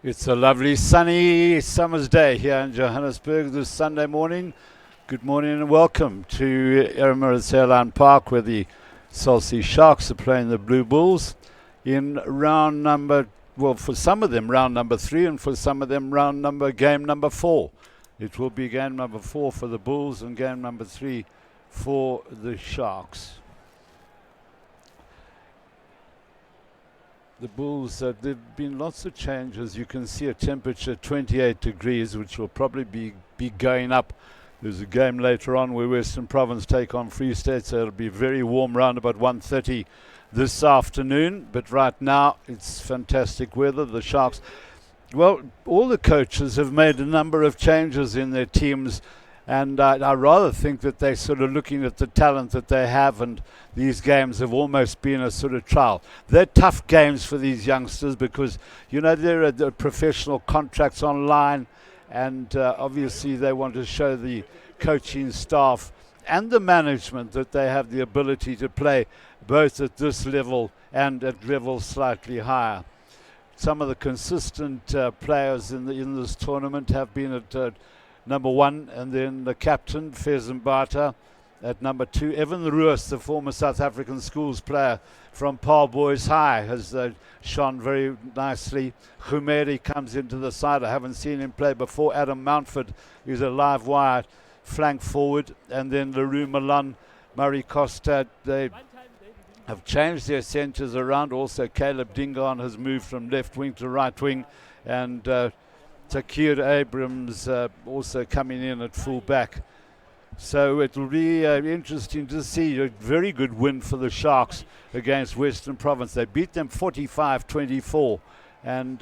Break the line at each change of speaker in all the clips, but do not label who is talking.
It's a lovely sunny summer's day here in Johannesburg this Sunday morning. Good morning and welcome to Emirates Airline Park, where the Salsea Sharks are playing the Blue Bulls in round number, well, for some of them round number 3 and for some of them game number 4. It will be game number 4 for the Bulls and game number 3 for the Sharks. The Bulls, there have been lots of changes. You can see a temperature 28 degrees, which will probably be going up. There's a game later on where Western Province take on Free State, so it'll be very warm round about 1:30 this afternoon. But right now, it's fantastic weather. The Sharks, well, all the coaches have made a number of changes in their teams, and I rather think that they're sort of looking at the talent that they have, and these games have almost been a sort of trial. They're tough games for these youngsters because, you know, there are the professional contracts online, and obviously they want to show the coaching staff and the management that they have the ability to play both at this level and at levels slightly higher. Some of the consistent players in this tournament have been at number 1, and then the captain, Fez Mbata, at number 2. Evan Ruas, the former South African schools player from Paarl Boys High, has shone very nicely. Khumeri comes into the side. I haven't seen him play before. Adam Mountford is a live wire flank forward. And then Leroux Milan, Murray Costa, they have changed their centres around. Also, Caleb Dingaan has moved from left wing to right wing. And Takir Abrams also coming in at full back. So it will be interesting to see. A very good win for the Sharks against Western Province. They beat them 45-24 and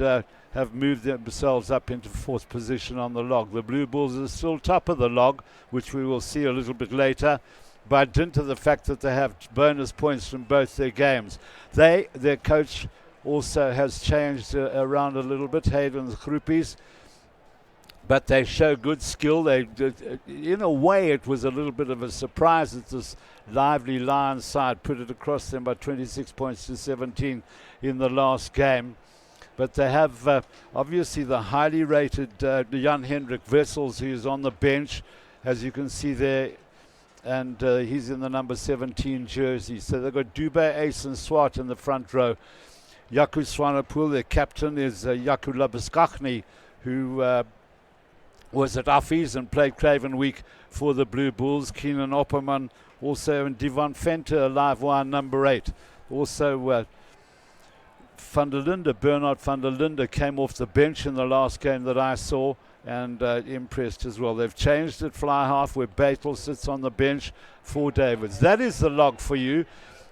have moved themselves up into 4th position on the log. The Blue Bulls are still top of the log, which we will see a little bit later, by dint of the fact that they have bonus points from both their games. Their coach also has changed around a little bit, Hayden Groepies, but they show good skill. In a way, it was a little bit of a surprise that this lively Lions side put it across them by 26 points to 17 in the last game. But they have obviously the highly rated Jan Hendrik Wessels, who is on the bench, as you can see there, and he's in the number 17 jersey. So they've got Dubé, Ace and Swart in the front row. Yaku Swanepoel, their captain, is Yaku Labuskachny, who was at Affies and played Craven Week for the Blue Bulls. Keenan Opperman also, and Devon Fenter, a live wire number 8. Also Bernard van der Linde came off the bench in the last game that I saw and impressed as well. They've changed at fly half where Batel sits on the bench for Davids. That is the log for you.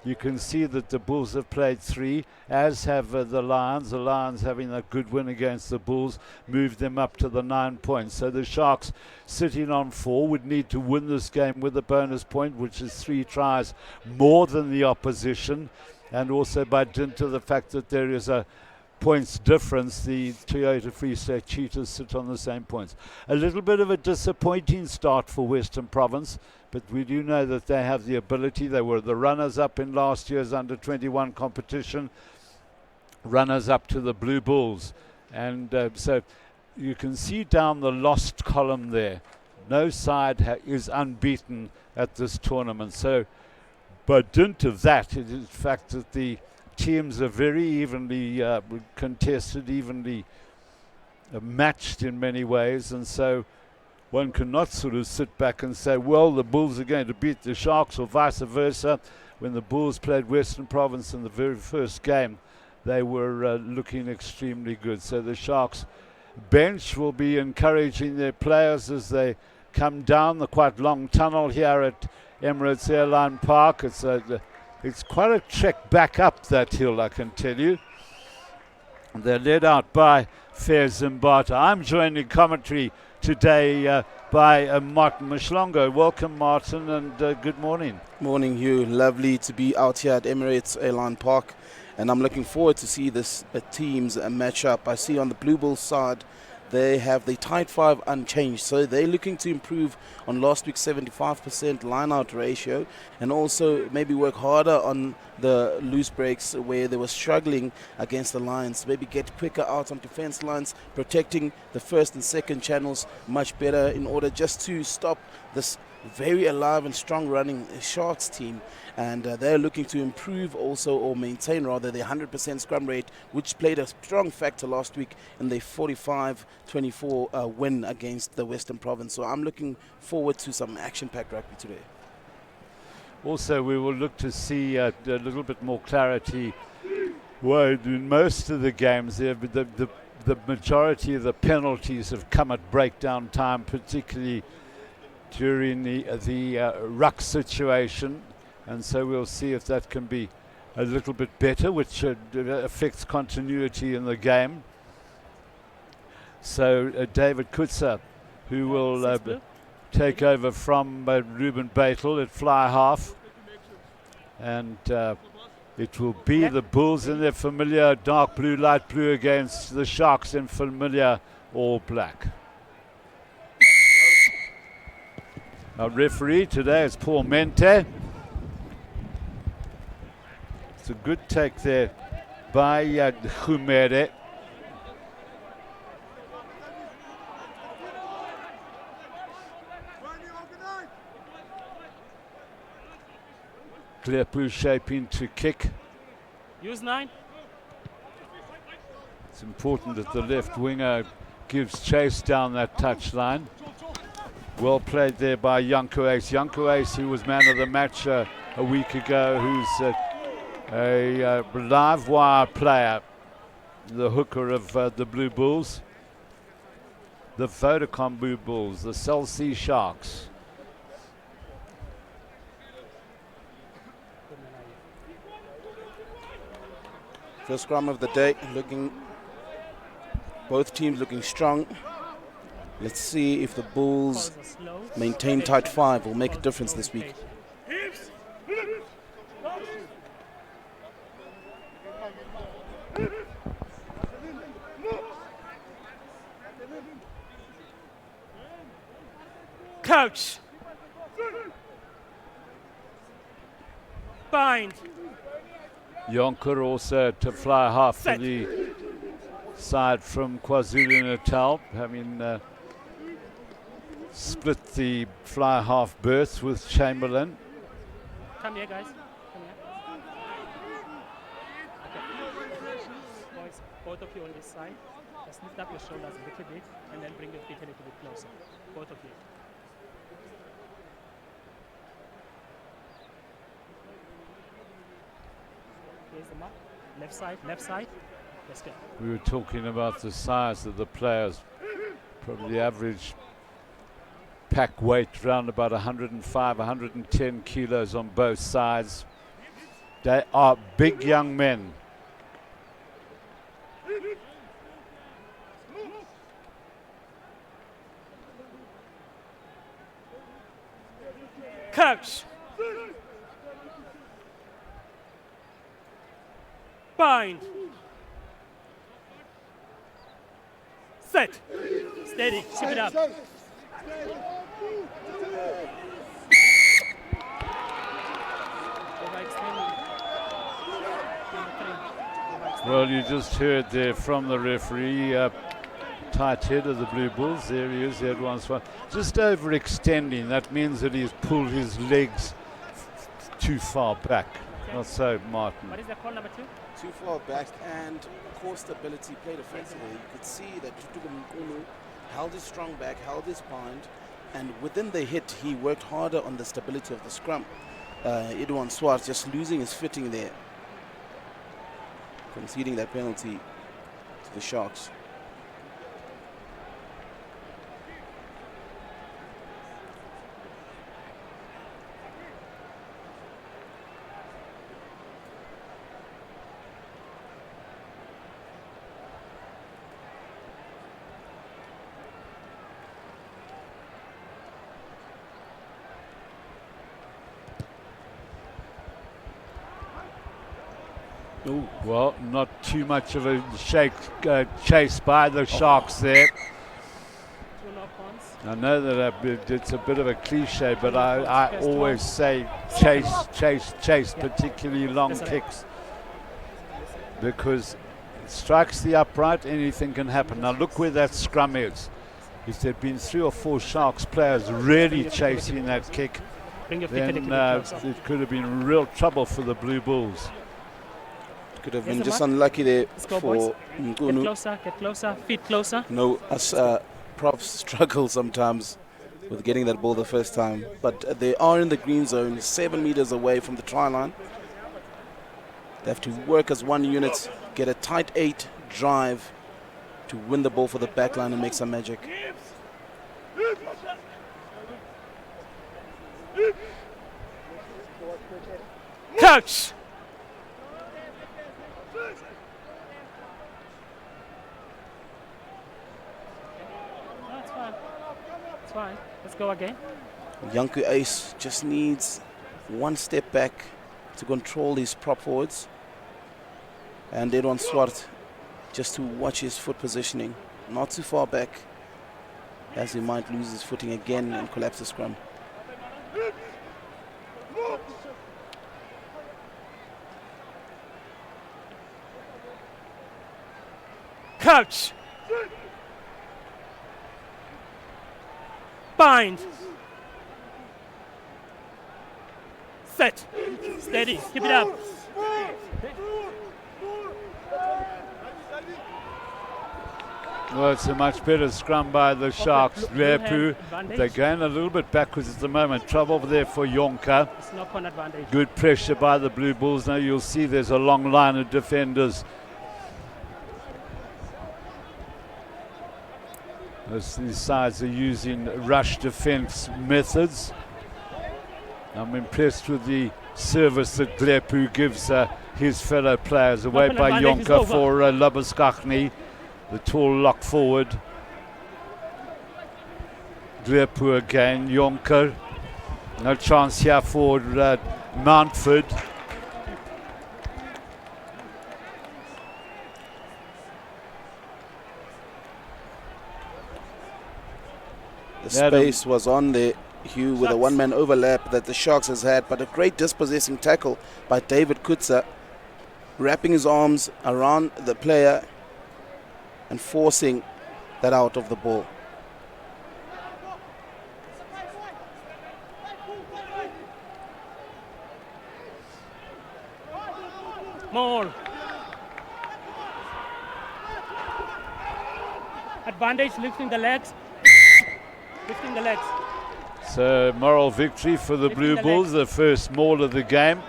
You can see that the Bulls have played 3, as have the Lions. The Lions, having a good win against the Bulls, moved them up to the 9 points. So the Sharks, sitting on 4, would need to win this game with a bonus point, which is 3 tries more than the opposition. And also by dint of the fact that there is a points difference, the Toyota Free State Cheetahs sit on the same points. A little bit of a disappointing start for Western Province, but we do know that they have the ability. They were the runners-up in last year's under-21 competition, runners-up to the Blue Bulls. And so you can see down the lost column there, no side is unbeaten at this tournament. So by dint of that, it is the fact that the teams are very evenly contested, evenly matched in many ways, and so one cannot sort of sit back and say, well, the Bulls are going to beat the Sharks or vice versa. When the Bulls played Western Province in the very first game, they were looking extremely good. So the Sharks bench will be encouraging their players as they come down the quite long tunnel here at Emirates Airline Park. It's quite a trek back up that hill, I can tell you. They're led out by Fez Mbata. I'm joined in commentary today by Martin Mshlongo. Welcome, Martin, and good morning.
Morning, Hugh. Lovely to be out here at Emirates Airline Park, and I'm looking forward to see this teams match up. I see on the Blue Bulls side they have the tight 5 unchanged. So they're looking to improve on last week's 75% line-out ratio, and also maybe work harder on the loose breaks where they were struggling against the Lions. Maybe get quicker out on defense lines, protecting the first and second channels much better in order just to stop this very alive and strong running Sharks team. And they're looking to improve also, or maintain rather, their 100% scrum rate, which played a strong factor last week in the 45-24 win against the Western Province. So I'm looking forward to some action-packed rugby today.
Also, we will look to see a little bit more clarity. Well, in most of the games, the majority of the penalties have come at breakdown time, particularly during the ruck situation. And so we'll see if that can be a little bit better, which affects continuity in the game. So David Kutzer, who will take over from Ruben Beitel at fly half. And it will be the Bulls in their familiar dark blue, light blue against the Sharks in familiar all black. Our referee today is Paul Mente. It's a good take there by Khumere. Klepu shaping to kick.
Use 9.
It's important that the left winger gives chase down that touchline. Well played there by Janko Ace. Janko Ace, who was man of the match a week ago, who's a live wire player, the hooker of the Blue Bulls, the Vodacom Blue Bulls, the Cell C Sharks.
First scrum of the day, both teams looking strong. Let's see if the Bulls maintain tight 5 will make a difference this week.
Coach. Bind.
Yonker also to fly half for the side from KwaZulu-Natal, having split the fly half berth with Chamberlain.
Come here, guys. Come here. Okay. Boys, both of you on this side. Just lift up your shoulders a little bit and then bring your feet a little bit closer. Both of you. Here's the mark. Left side, left side. Let's go.
We were talking about the size of the players. Probably the average pack weight around about 105, 110 kilos on both sides. They are big young men.
Coach. Bind. Set. Steady. Ship it up.
Well, you just heard there from the referee, tight head of the Blue Bulls. There he is, he had one swat. Just overextending, that means that he's pulled his legs too far back. Okay. Not so, Martin.
What is the call, number 2?
Too far back and core stability, played offensively. You could see that Tutuka Mkunu held his strong back, held his bind, and within the hit, he worked harder on the stability of the scrum. Edouard Swart just losing his footing there, conceding that penalty to the Sharks.
Well, not too much of a chase by the Sharks there. I know that it's a bit of a cliche, but I always say chase, chase, chase, particularly long kicks, because it strikes the upright, anything can happen. Now look where that scrum is. If there'd been 3 or 4 Sharks players really chasing that kick, then it could have been real trouble for the Blue Bulls.
Could have been just unlucky there for Ngunu.
Get closer, feet closer.
No, us props struggle sometimes with getting that ball the first time. But they are in the green zone, 7 meters away from the try line. They have to work as one unit, get a tight 8 drive to win the ball for the back line and make some magic.
Coach! No, it's fine. It's fine. Let's go again.
Yanku Ace just needs one step back to control his prop forwards. And Edwan Swart just to watch his foot positioning. Not too far back, as he might lose his footing again and collapse the scrum.
Coach! Bind! Set! Steady, keep it up.
Well, it's a much better scrum by the Sharks. Lepu, they're going a little bit backwards at the moment. Trouble over there for Yonka.
It's knock on advantage.
Good pressure by the Blue Bulls. Now you'll see there's a long line of defenders. As these sides are using rush defense methods. I'm impressed with the service that Glepu gives his fellow players. Away by Yonka for Labuskachny, the tall lock forward. Glepu again, Yonka. No chance here for Mountford.
The space was on there, Hugh, with a one-man overlap that the Sharks has had, but a great dispossessing tackle by David Kutsa, wrapping his arms around the player and forcing that out of the ball.
More. Advantage, lifting the legs. Lifting the legs.
So moral victory for the Blue Bulls, the first maul of the game.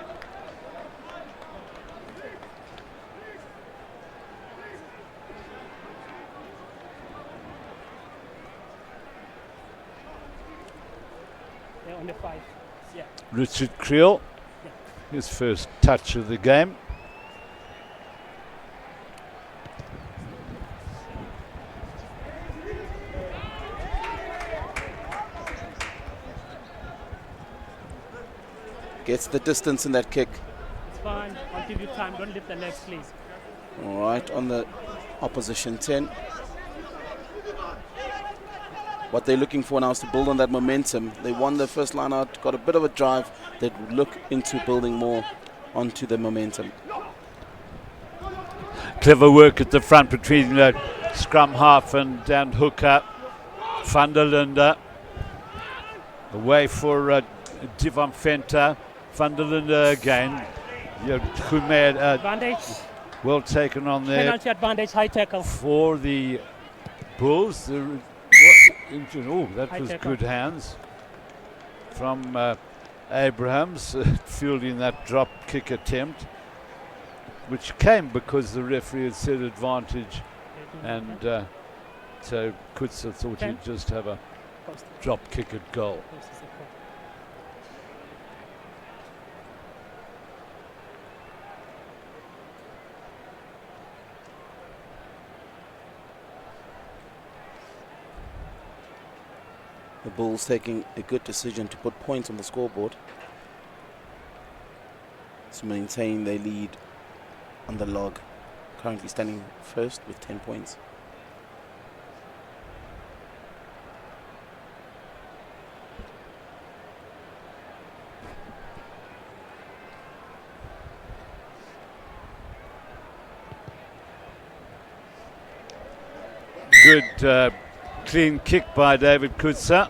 They're on the 5. Yeah.
Richard Creel, his first touch of the game.
Gets the distance in that kick.
It's fine. I'll give you time. Don't lift the legs, please.
All right, on the opposition 10. What they're looking for now is to build on that momentum. They won their first line out, got a bit of a drive. They'd look into building more onto the momentum.
Clever work at the front between scrum half and hooker. Van der Linde. Away for Divan Fenta. Van der Linde again.
Advantage.
Well taken on there.
Penalty advantage, high tackle.
For the Bulls. That was good hands from Abrahams, fielding that drop kick attempt, which came because the referee had said advantage, and so Kutsa thought he'd just have a drop kick at goal.
The Bulls taking a good decision to put points on the scoreboard to maintain their lead on the log, currently standing first with 10 points.
good clean kick by David Kutsa.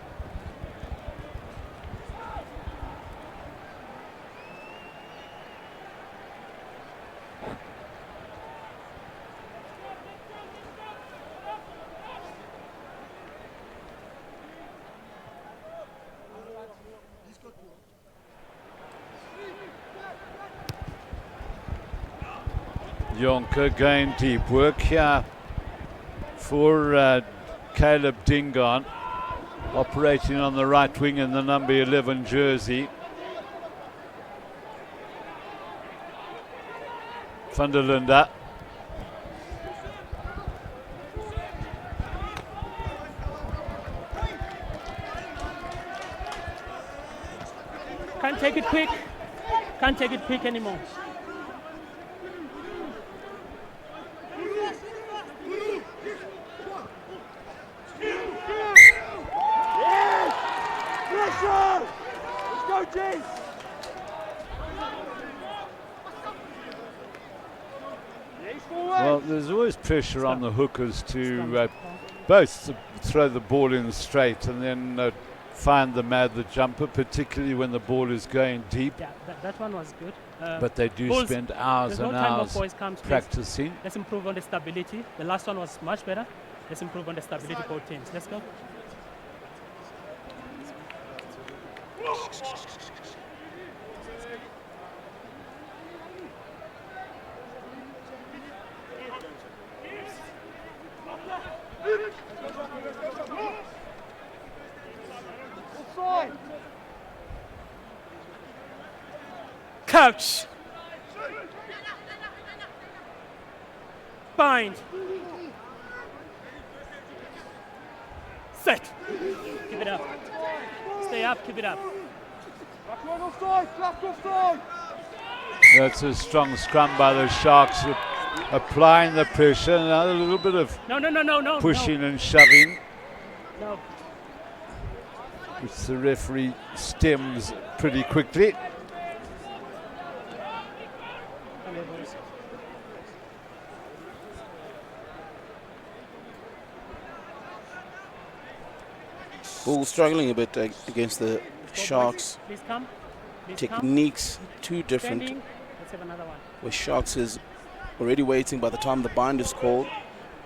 Jonker going deep. Work here for Caleb Dingon, operating on the right wing in the number 11 jersey. Van der Linde.
Can't take it quick. Can't take it quick anymore.
Well, there's always pressure on the hookers to both throw the ball in straight and then find the jumper, particularly when the ball is going deep.
Yeah, that one was good.
But they do
balls,
spend hours and hours practicing.
Let's improve on the stability. The last one was much better. Let's improve on the stability for teams. Let's go. Coach. Bind. Set. Keep it up. Stay up, keep it up.
That's a strong scrum by the Sharks, applying the pressure. Now a little bit of
No.
pushing and shoving,
No.
which the referee stems pretty quickly.
Bulls struggling a bit against the Sharks.
Please come. Please
Techniques too different.
Standing. Let's have another one.
Where Sharks is already waiting by the time the bind is called,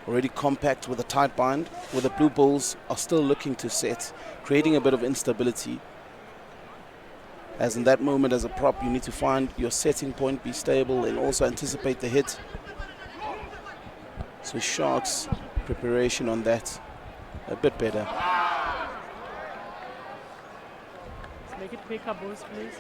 already compact with a tight bind, where the Blue Bulls are still looking to set, creating a bit of instability. As in that moment as a prop, you need to find your setting point, be stable, and also anticipate the hit. So Sharks preparation on that a bit better.
Let's make it quicker, Bulls, please.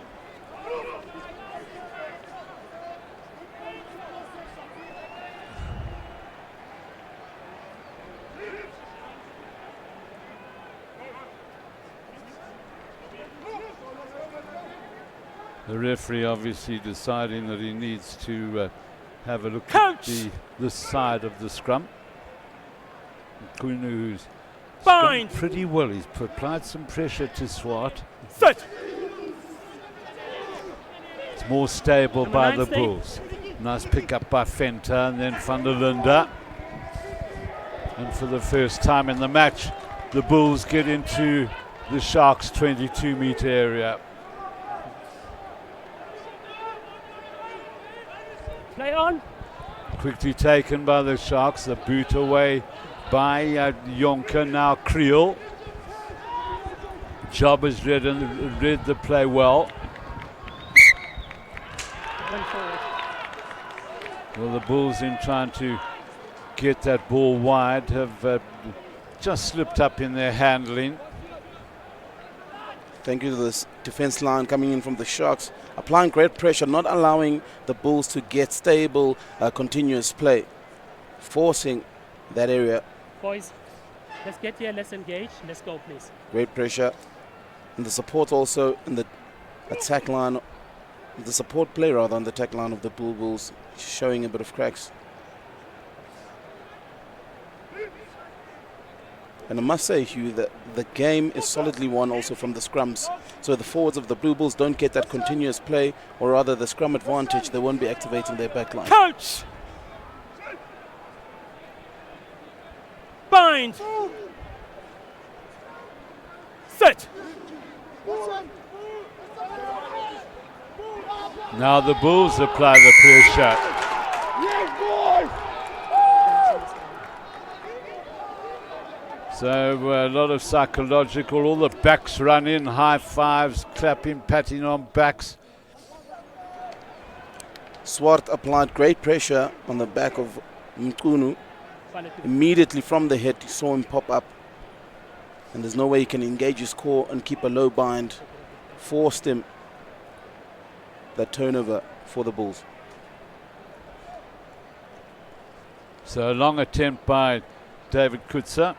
The referee obviously deciding that he needs to have a look
Coach!
at this side of the scrum. Kunu, who's
Bind!
pretty well. He's applied some pressure to Swart.
Set!
It's more stable
Number
by
9,
the
stay.
Bulls. Nice pick up by Fenta and then Van der Linde. And for the first time in the match, the Bulls get into the Sharks' 22-meter area.
Play on.
Quickly taken by the Sharks. The boot away by Jonker. Now Creel. Job has read the play well.
Run forward.
Well, the Bulls, in trying to get that ball wide, have just slipped up in their handling.
Thank you to this defense line coming in from the Sharks, applying great pressure, not allowing the Bulls to get stable, continuous play, forcing that area.
Boys, let's get here, let's engage. Let's go, please.
Great pressure. And the support also in the attack line, the support play rather on the attack line of the Bulls, showing a bit of cracks. And I must say, Hugh, that the game is solidly won also from the scrums. So the forwards of the Blue Bulls don't get that continuous play, or rather the scrum advantage, they won't be activating their back line.
Coach! Bind! bind. Set.
Now the Bulls apply the pressure. So a lot of psychological, all the backs run in, high fives, clapping, patting on backs.
Swart applied great pressure on the back of Mkunu. Immediately from the hit, you saw him pop up. And there's no way he can engage his core and keep a low bind. Forced him that turnover for the Bulls.
So a long attempt by David Kutsa.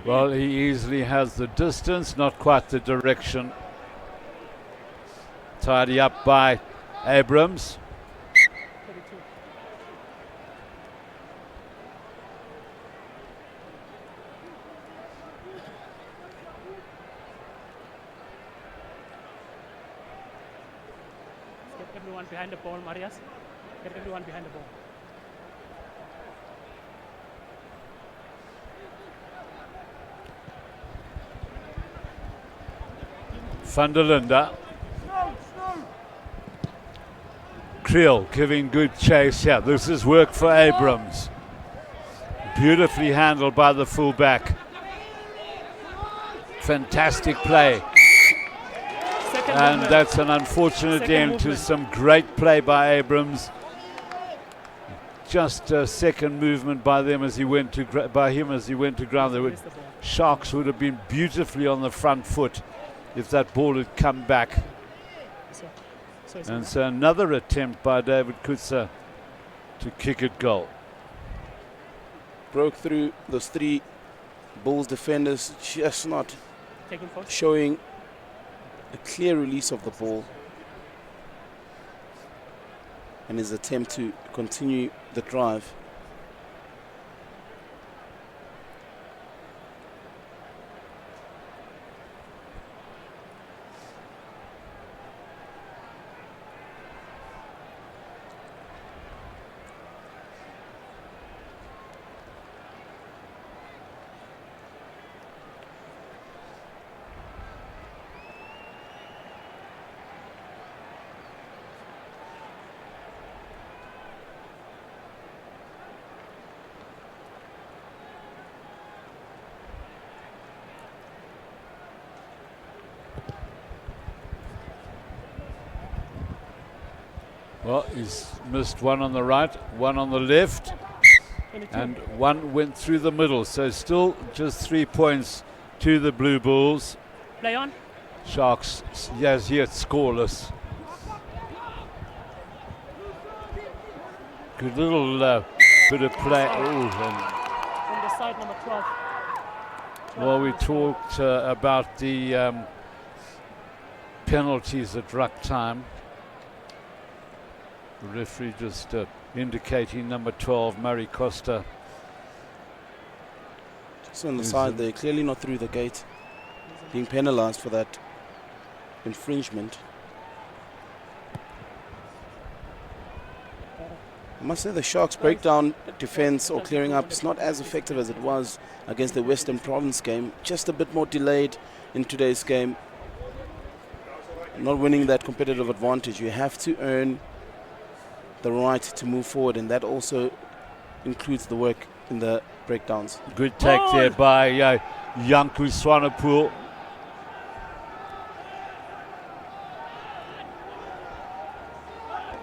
Well, he easily has the distance, not quite the direction. Tidy up by Abrams.
Get everyone behind the ball, Marias. Get everyone behind the ball.
Van der Linde. Creel giving good chase here. This is work for Abrams. Beautifully handled by the fullback. Fantastic play. And that's an unfortunate end to some great play by Abrams. Just a second movement by them as he went to ground. The Sharks would have been beautifully on the front foot if that ball had come back. And so another attempt by David Kutsa to kick it goal.
Broke through those three Bulls defenders, just not showing a clear release of the ball. And his attempt to continue the drive.
Well, he's missed one on the right, one on the left, and one went through the middle. So still just 3 points to the Blue Bulls.
Play on.
Sharks, yes, yet scoreless. Good little bit of play.
On the side, number 12.
Well, we talked about the penalties at ruck time. The referee just indicating number 12, Murray Costa.
Just on the side there, clearly not through the gate. Being penalised for that infringement. I must say the Sharks' breakdown defence or clearing up is not as effective as it was against the Western Province game. Just a bit more delayed in today's game. Not winning that competitive advantage. You have to earn the right to move forward, and that also includes the work in the breakdowns.
Good take there by Yanku Swanepoel.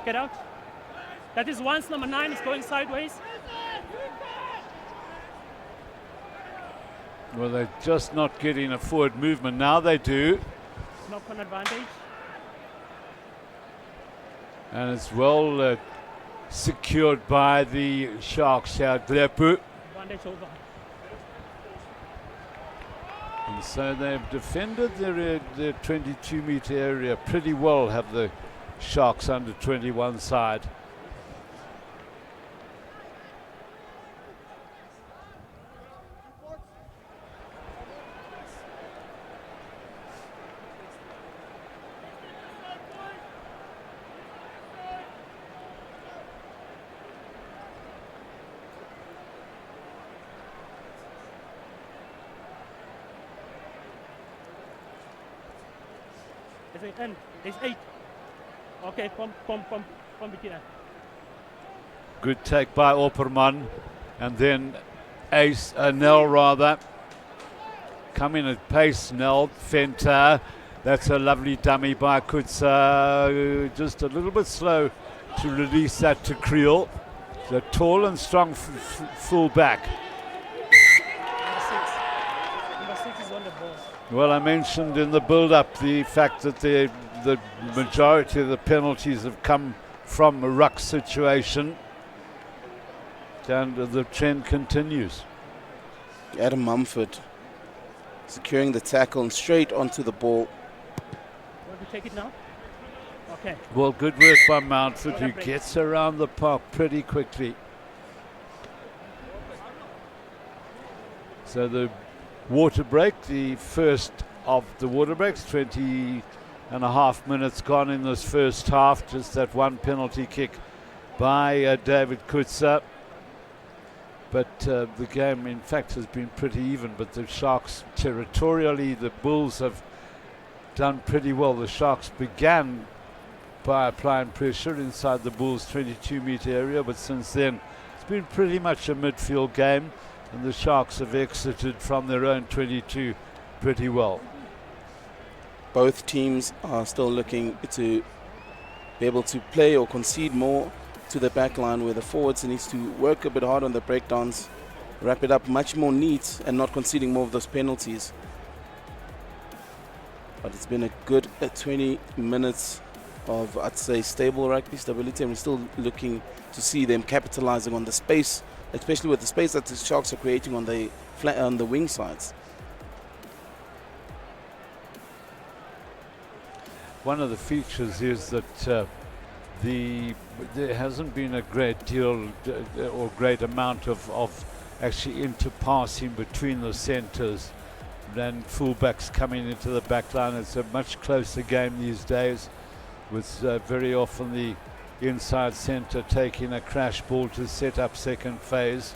Get out. That is once number 9 is going sideways.
Well, they're just not getting a forward movement. Now they do.
Knock on advantage.
And it's well secured by the Sharks here, Glepu.
Advantage over.
And so they've defended their 22-meter area pretty well, have the Sharks under 21 side.
There's 8. Okay, pump it here.
Good take by Opperman, and then Nell rather. Come in at pace, Nell. Fenta. That's a lovely dummy by Kutsa. Just a little bit slow to release that to Creel. The tall and strong full back.
Number 6 is on the ball.
Well, I mentioned in the build-up the fact that the majority of the penalties have come from a ruck situation, and the trend continues.
Adam Mumford securing the tackle and straight onto the ball.
Want to take it now? Okay.
Well, good work by Mountford, who gets around the park pretty quickly. So the water break, the first of the water breaks, 20.5 minutes gone in this first half. Just that one penalty kick by David Kutsa. But the game, in fact, has been pretty even. But the Sharks, territorially, the Bulls have done pretty well. The Sharks began by applying pressure inside the Bulls' 22-meter area, but since then it's been pretty much a midfield game, and the Sharks have exited from their own 22 pretty well.
Both teams are still looking to be able to play or concede more to the back line, where the forwards needs to work a bit hard on the breakdowns, wrap it up much more neat, and not conceding more of those penalties. But it's been a good 20 minutes of, I'd say, stable rugby stability, and we're still looking to see them capitalizing on the space, especially with the space that the Sharks are creating on the wing sides.
One of the features is that there hasn't been a great deal or great amount of actually interpassing between the centres and fullbacks coming into the back line. It's a much closer game these days, with very often the inside centre taking a crash ball to set up second phase.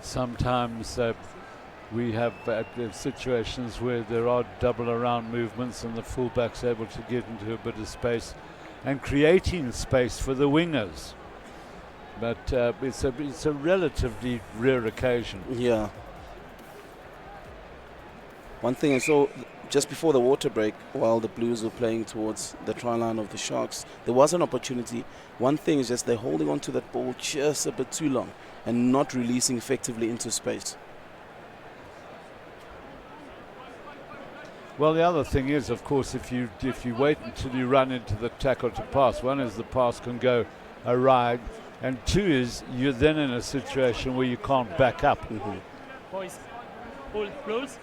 Sometimes we have situations where there are double around movements and the fullback's able to get into a bit of space and creating space for the wingers. But it's a relatively rare occasion.
Yeah. One thing I saw just before the water break, while the Blues were playing towards the try line of the Sharks, there was an opportunity. One thing is just they're holding on to that ball just a bit too long and not releasing effectively into space.
Well, the other thing is, of course, if you wait until you run into the tackle to pass, one is the pass can go awry, and two is you're then in a situation where you can't back up.
Mm-hmm.
Boys,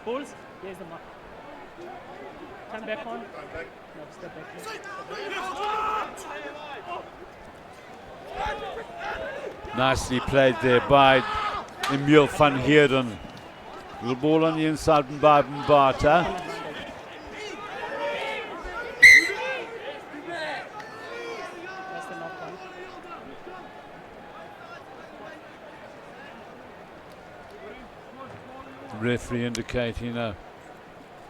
pulls. Here's the mark. Come back on. No, step back.
Nicely played there by Emil van Heerden. The ball on the inside by Mbata.
That's the knock on.
Referee indicating a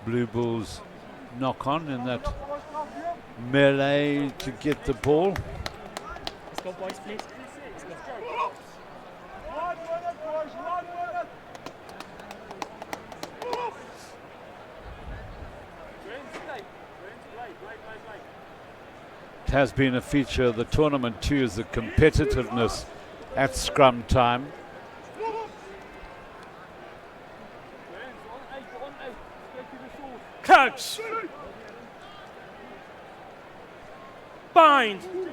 Blue Bulls knock on in that melee to get the ball.
Let's go, boys, please. Let's go.
It has been a feature of the tournament too, is the competitiveness at scrum time.
Catch! Bind.
No,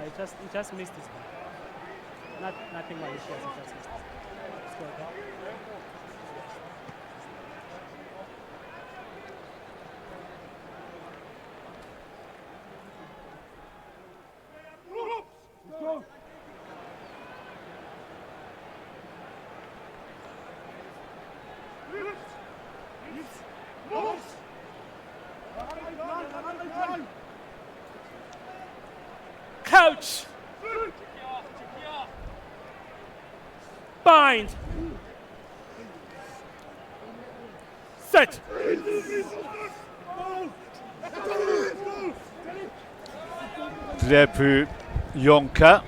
he just missed his ball. Nothing malicious, he just missed it. Scored.
Coach. Bind. Set.
Lepu Yonka.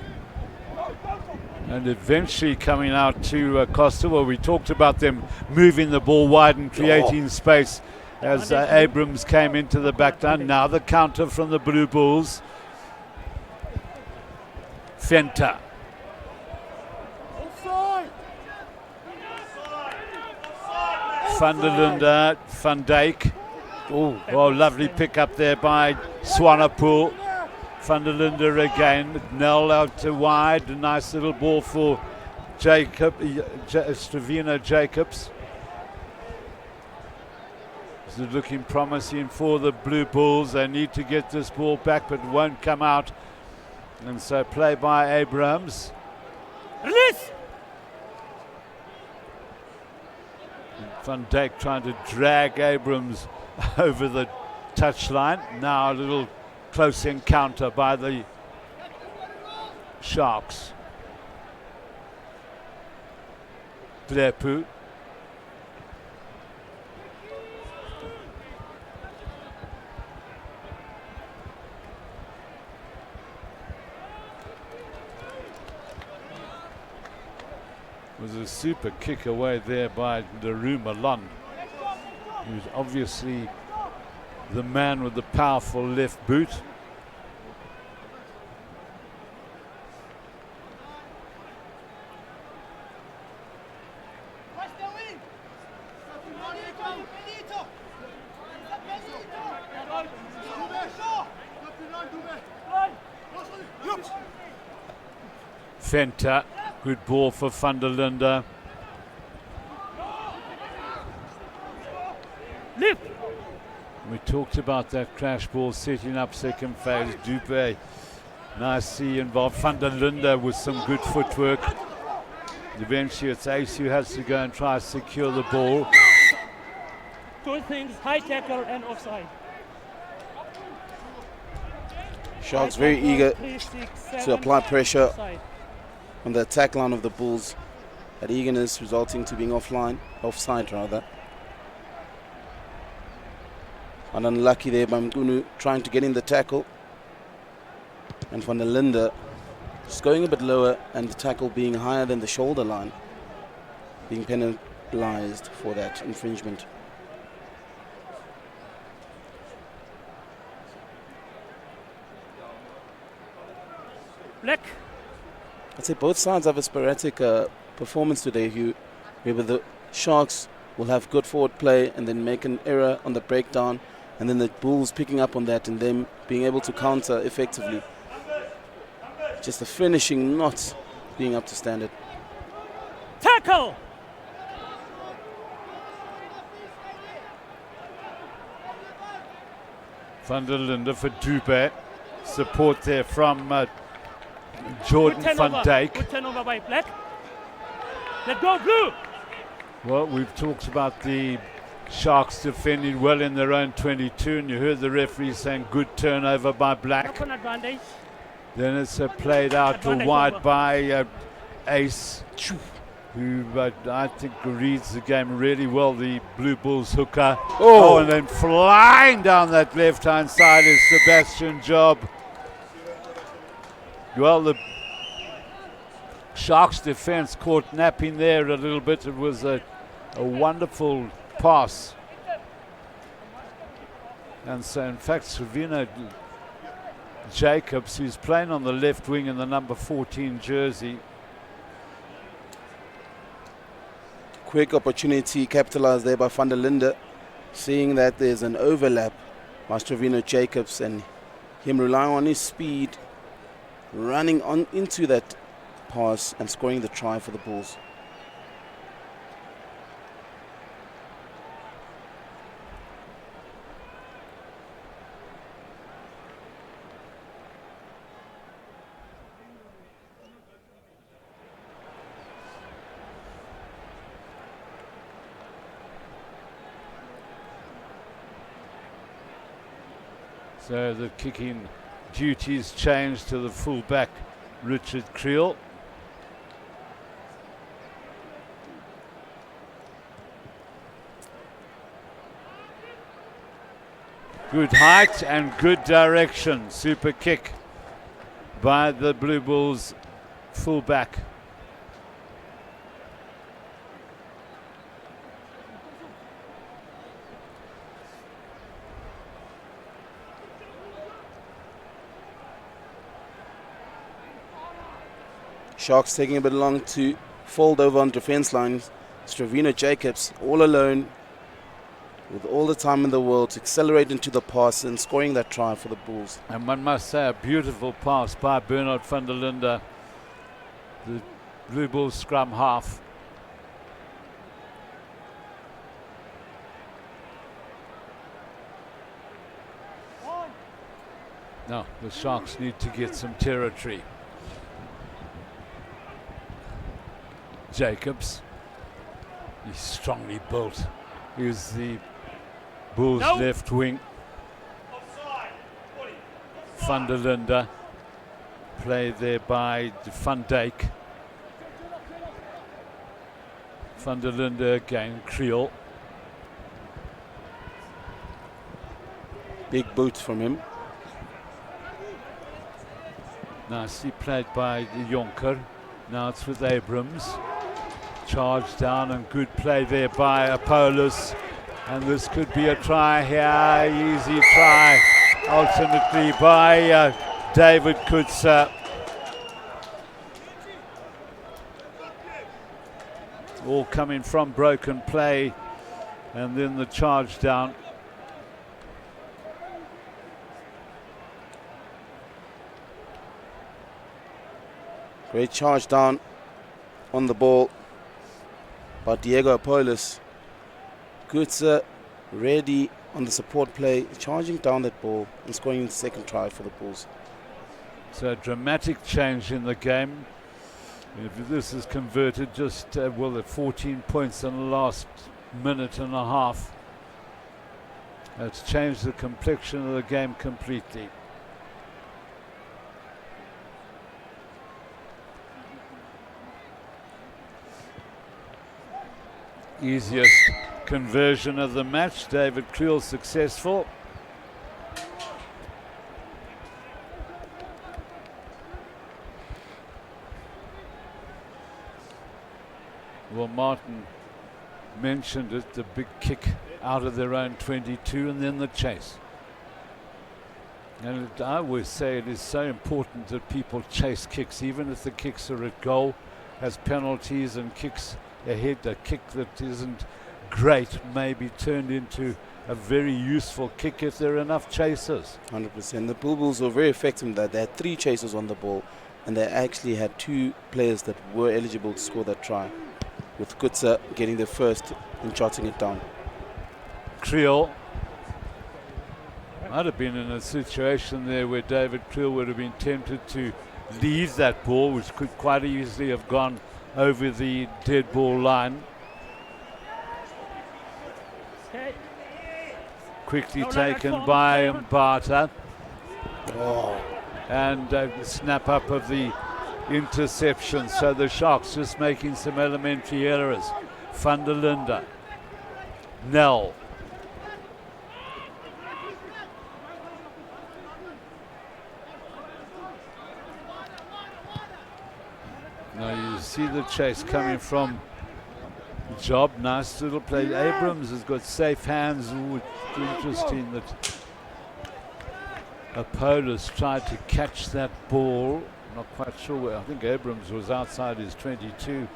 And eventually coming out to Costa. Well, we talked about them moving the ball wide and creating space as Abrams came into the back line. Now the counter from the Blue Bulls. Fenta. Van der Linde, Van Dijk. Oh, lovely pick up there by Swanepoel. Van der Linde again. Nell out to wide. A nice little ball for Stravino Jacobs. This is looking promising for the Blue Bulls. They need to get this ball back, but it won't come out. And so play by Abrams.
Release.
Van Dijk trying to drag Abrams over the touchline. Now a little close encounter by the Sharks. Blepu. Was a super kick away there by Leroux Malone, who's obviously the man with the powerful left boot. Fenta, good ball for Van der Linde.
Lift.
We talked about that crash ball setting up second phase. Dubé nicely involved. Van der Linde with some good footwork. Eventually it's Ace who has to go and try to secure the ball.
Two things, high tackle and offside.
Sharks very eager to apply pressure on the attack line of the Bulls. That eagerness resulting to being offside rather. And unlucky there by Mgunu trying to get in the tackle. And Van der Linde just going a bit lower and the tackle being higher than the shoulder line. Being penalized for that infringement.
Black.
I'd say both sides have a sporadic performance today, Hugh. Maybe the Sharks will have good forward play and then make an error on the breakdown, and then the Bulls picking up on that and them being able to counter effectively. Just the finishing not being up to standard.
Tackle.
Van der Linde for Dubé. Support there from Jordan van Dijk.
Good turnover by Black. Let go, Blue.
Well, we've talked about the Sharks defending well in their own 22, and you heard the referee saying good turnover by Black.
Knock-on advantage.
Then it's played out to
Advantage
wide
over.
by Ace, who I think reads the game really well, the Blue Bulls hooker. Oh, and then flying down that left-hand side is Sebastian Job. Well, the Sharks defense caught napping there a little bit. It was a wonderful pass. And so, in fact, Stravino Jacobs, who's playing on the left wing in the number 14 jersey.
Quick opportunity capitalized there by Van der Linde, seeing that there's an overlap by Stravino Jacobs, and him relying on his speed, running on into that pass and scoring the try for the Bulls.
So the kicking duties changed to the fullback, Richard Creel. Good height and good direction. Super kick by the Blue Bulls fullback.
Sharks taking a bit long to fold over on defense lines. Stravino Jacobs all alone with all the time in the world to accelerate into the pass and scoring that try for the Bulls.
And one must say, a beautiful pass by Bernard van der Linde, the Blue Bulls scrum half. Now the Sharks need to get some territory. Jacobs, he's strongly built. He's the Bulls left wing. Van der Linde, played there by Van Dijk. Van der Linde again, Creel.
Big boot from him.
Nicely played by Jonker. Now it's with Abrams. Charge down and good play there by Apollos. And this could be a try here. Easy try ultimately by David Kutzer. All coming from broken play. And then the charge down.
Great charge down on the ball by Diego Apollos. Kutzer ready on the support play, charging down that ball and scoring the second try for the Bulls.
So a dramatic change in the game. If this is converted, just at 14 points in the last minute and a half. It's changed the complexion of the game completely. Easiest conversion of the match. David Creel successful. Well, Martin mentioned it, the big kick out of their own 22 and then the chase. And I always say it is so important that people chase kicks, even if the kicks are at goal, has penalties and kicks ahead. A kick that isn't great may be turned into a very useful kick if there are enough chasers.
100%. The Bulls were very effective in that. They had 3 chasers on the ball, and they actually had 2 players that were eligible to score that try, with Kutzer getting the first and jotting it down.
Creel might have been in a situation there where David Creel would have been tempted to leave that ball, which could quite easily have gone over the dead ball line.
Okay.
Quickly taken by Mbata.
Oh.
And snap up of the interception. So the Sharks just making some elementary errors. Van der Linde. Nell. Now you see the chase coming from Job. Nice little play. Abrams has got safe hands. Ooh, interesting that Apollos tried to catch that ball. Not quite sure where. I think Abrams was outside his 22.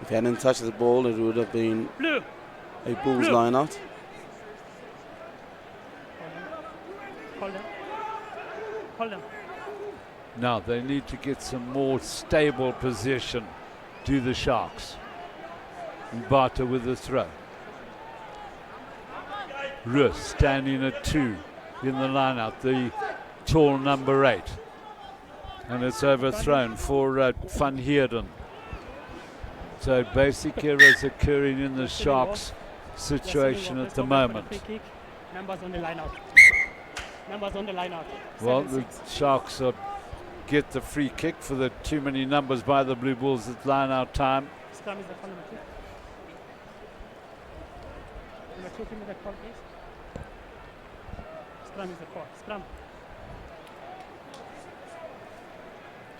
If he hadn't touched the ball, it would have been a Bulls line out.
Call them. Call them.
Now they need to get some more stable position, do the Sharks. Mbata with the throw. Rus standing at 2 in the line-out, the tall number 8. And it's overthrown for Van Heerden. So basic errors occurring in the Sharks situation at the moment.
Numbers on the line out. Numbers on the line out.
Well, the Sharks get the free kick for the too many numbers by the Blue Bulls at line-out time.
Scrum is the call, number 2. Number 2, give me the call, please. Scrum is the call. Scrum.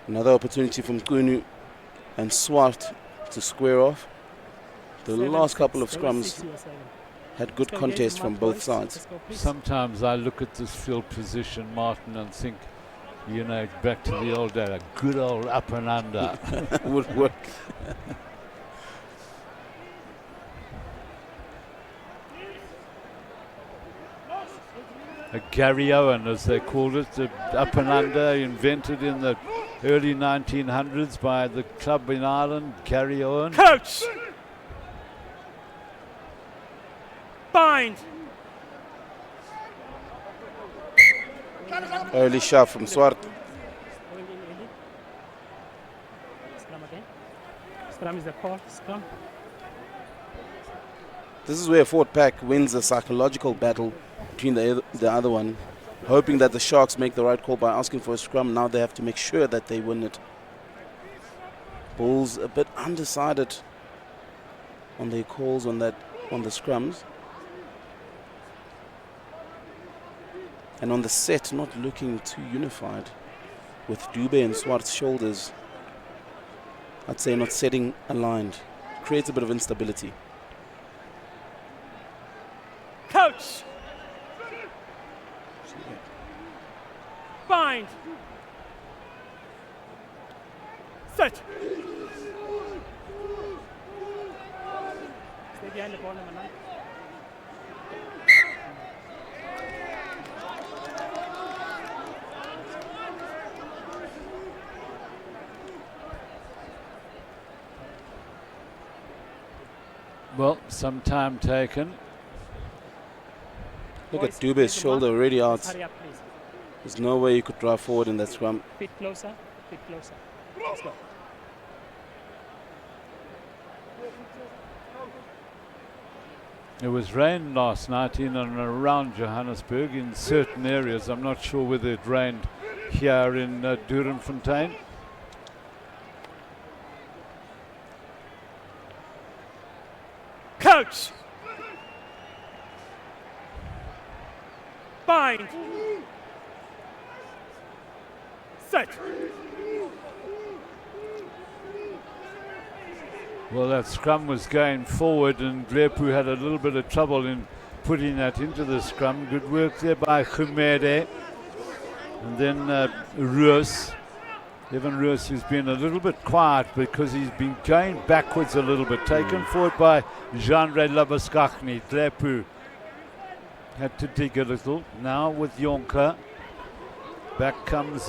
Another opportunity from Kunu and Swart to square off. The last couple of scrums had good contests from both sides.
Sometimes I look at this field position, Martin, and think, you know, back to the old days, a good old up and under.
Would work.
A Gary Owen, as they called it, the up and under, invented in the early 1900s by the club in Ireland, Gary Owen.
Coach! Bind!
Early shot from Swart.
Scrum again. Scrum is the call. Scrum.
This is where Fort Pack wins a psychological battle between the other one, hoping that the Sharks make the right call by asking for a scrum. Now they have to make sure that they win it. Bulls a bit undecided on their calls on the scrums. And on the set, not looking too unified, with Dube and Swart's shoulders, I'd say not setting aligned. Creates a bit of instability.
Coach! Bind! Set!
Stay behind the ball, number 9.
Well, some time taken.
Look at Dube's shoulder already out.
Hurry up, please.
There's no way you could drive forward in that scrum.
Feet closer. Feet closer. Let's go.
It was rain last night in and around Johannesburg in certain areas. I'm not sure whether it rained here in Doornfontein.
Coach! Bind! Set!
Well, that scrum was going forward and Lepu had a little bit of trouble in putting that into the scrum. Good work there by Khumede. And then Rus. Evan Rus, who's been a little bit quiet because he's been going backwards a little bit. Taken forward by Jean-Ray Labaskachny. Lepu had to dig a little. Now with Jonker. Back comes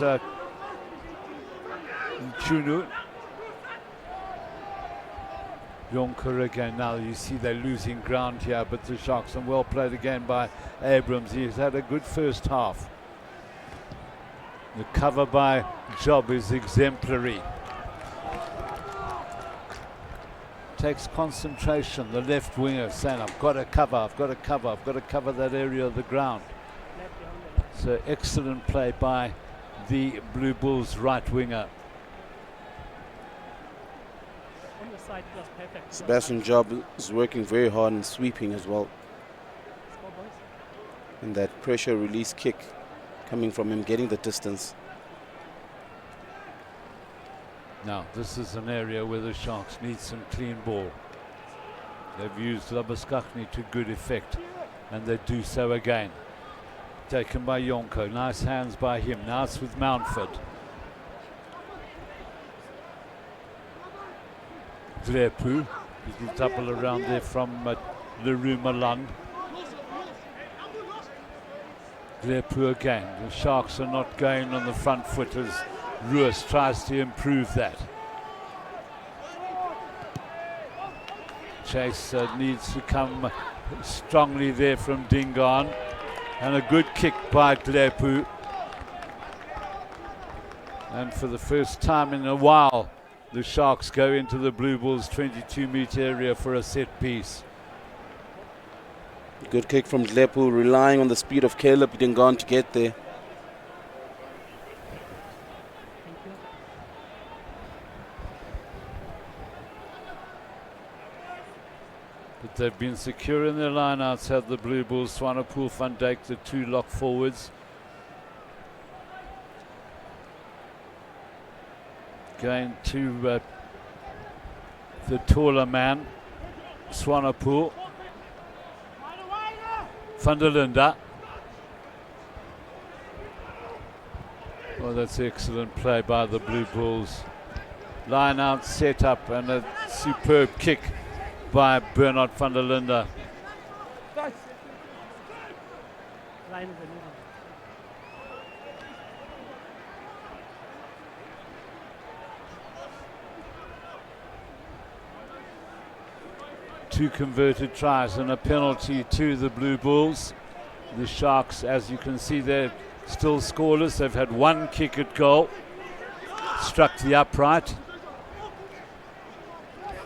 Chunu. Jonker again. Now you see they're losing ground here, but the Sharks, and well played again by Abrams. He's had a good first half. The cover by Job is exemplary. Takes concentration. The left winger saying, I've got to cover, I've got to cover, I've got to cover that area of the ground. So excellent play by the Blue Bulls right winger.
On the side, it was perfect.
Sebastian Job is working very hard and sweeping as well.
Score, boys.
And that pressure release kick coming from him, getting the distance.
Now, this is an area where the Sharks need some clean ball. They've used Labaskachny to good effect, and they do so again. Taken by Jonko. Nice hands by him. Now it's with Mountford. Drepu. Little double around there from Leroux Malan. Glepu again. The Sharks are not going on the front foot as Ruiz tries to improve that. Chase needs to come strongly there from Dingaan. And a good kick by Glepu. And for the first time in a while, the Sharks go into the Blue Bulls 22-meter area for a set piece.
Good kick from Glepu, relying on the speed of Caleb Dingaan to get there.
Thank you.
But they've been secure in their lineouts, have the Blue Bulls. Swanepoel, Van Dijk, the two lock forwards. Going to the taller man, Swanepoel. Van der Linde. Oh, that's excellent play by the Blue Bulls. Line out, set up, and a superb kick by Bernard van der Linde.
Line is a new one.
Two converted tries and a penalty to the Blue Bulls. The Sharks, as you can see, they're still scoreless. They've had one kick at goal. Struck the upright.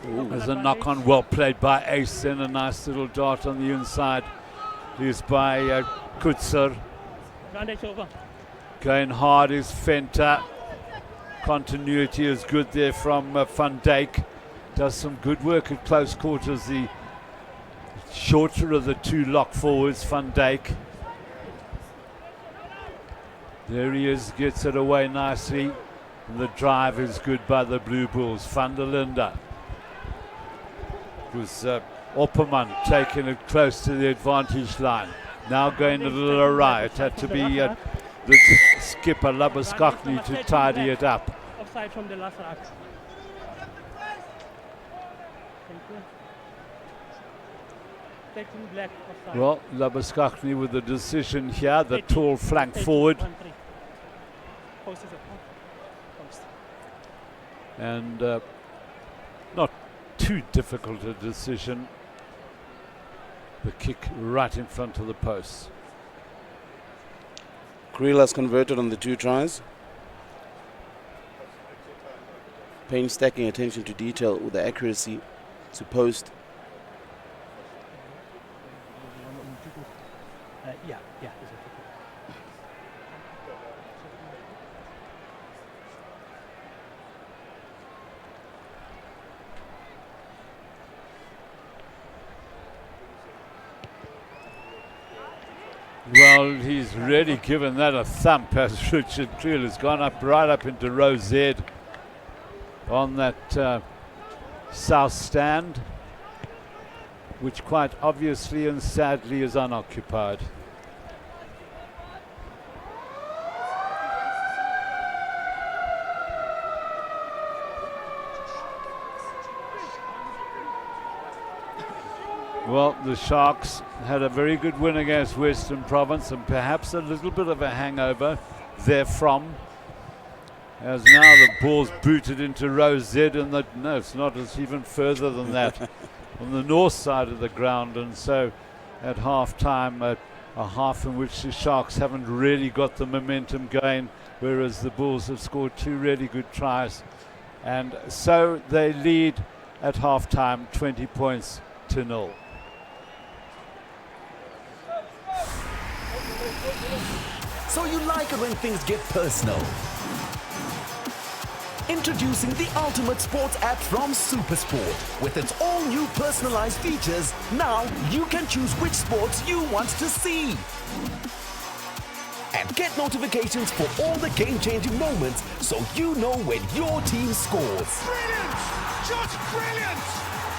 There's a knock-on, well played by Ace, and a nice little dart on the inside. Used by Kutzer.
Advantage over.
Going hard is Fenta. Continuity is good there from Van Dijk. Does some good work at close quarters. The shorter of the two lock forwards, Van Dijk. There he is, gets it away nicely. And the drive is good by the Blue Bulls. Van der Linde. It was Opperman taking it close to the advantage line. Now going a little awry. It had to be the skipper, Labuskakny, to tidy it up.
Offside from the last rack. Thank you. Taking black offside.
Well, Labuskakny with the decision here, the tall flank forward.
1-3. Post is a post.
And not too difficult a decision. The kick right in front of the post.
Kriela's converted on the two tries. Painstaking attention to detail with the accuracy to post.
Yeah.
Well, he's really given that a thump as Richard Creel has gone up right up into row Z on that south stand, which quite obviously and sadly is unoccupied. Well, the Sharks had a very good win against Western Province and perhaps a little bit of a hangover therefrom. As now the ball's booted into row Z, and no, it's not, it's even further than that on the north side of the ground. And so at half time, a half in which the Sharks haven't really got the momentum going, whereas the Bulls have scored two really good tries. And so they lead at half time 20 points to 0.
So you like it when things get personal. Introducing the ultimate sports app from SuperSport. With its all new personalized features, now you can choose which sports you want to see. And get notifications for all the game-changing moments so you know when your team scores.
Brilliant! Just brilliant!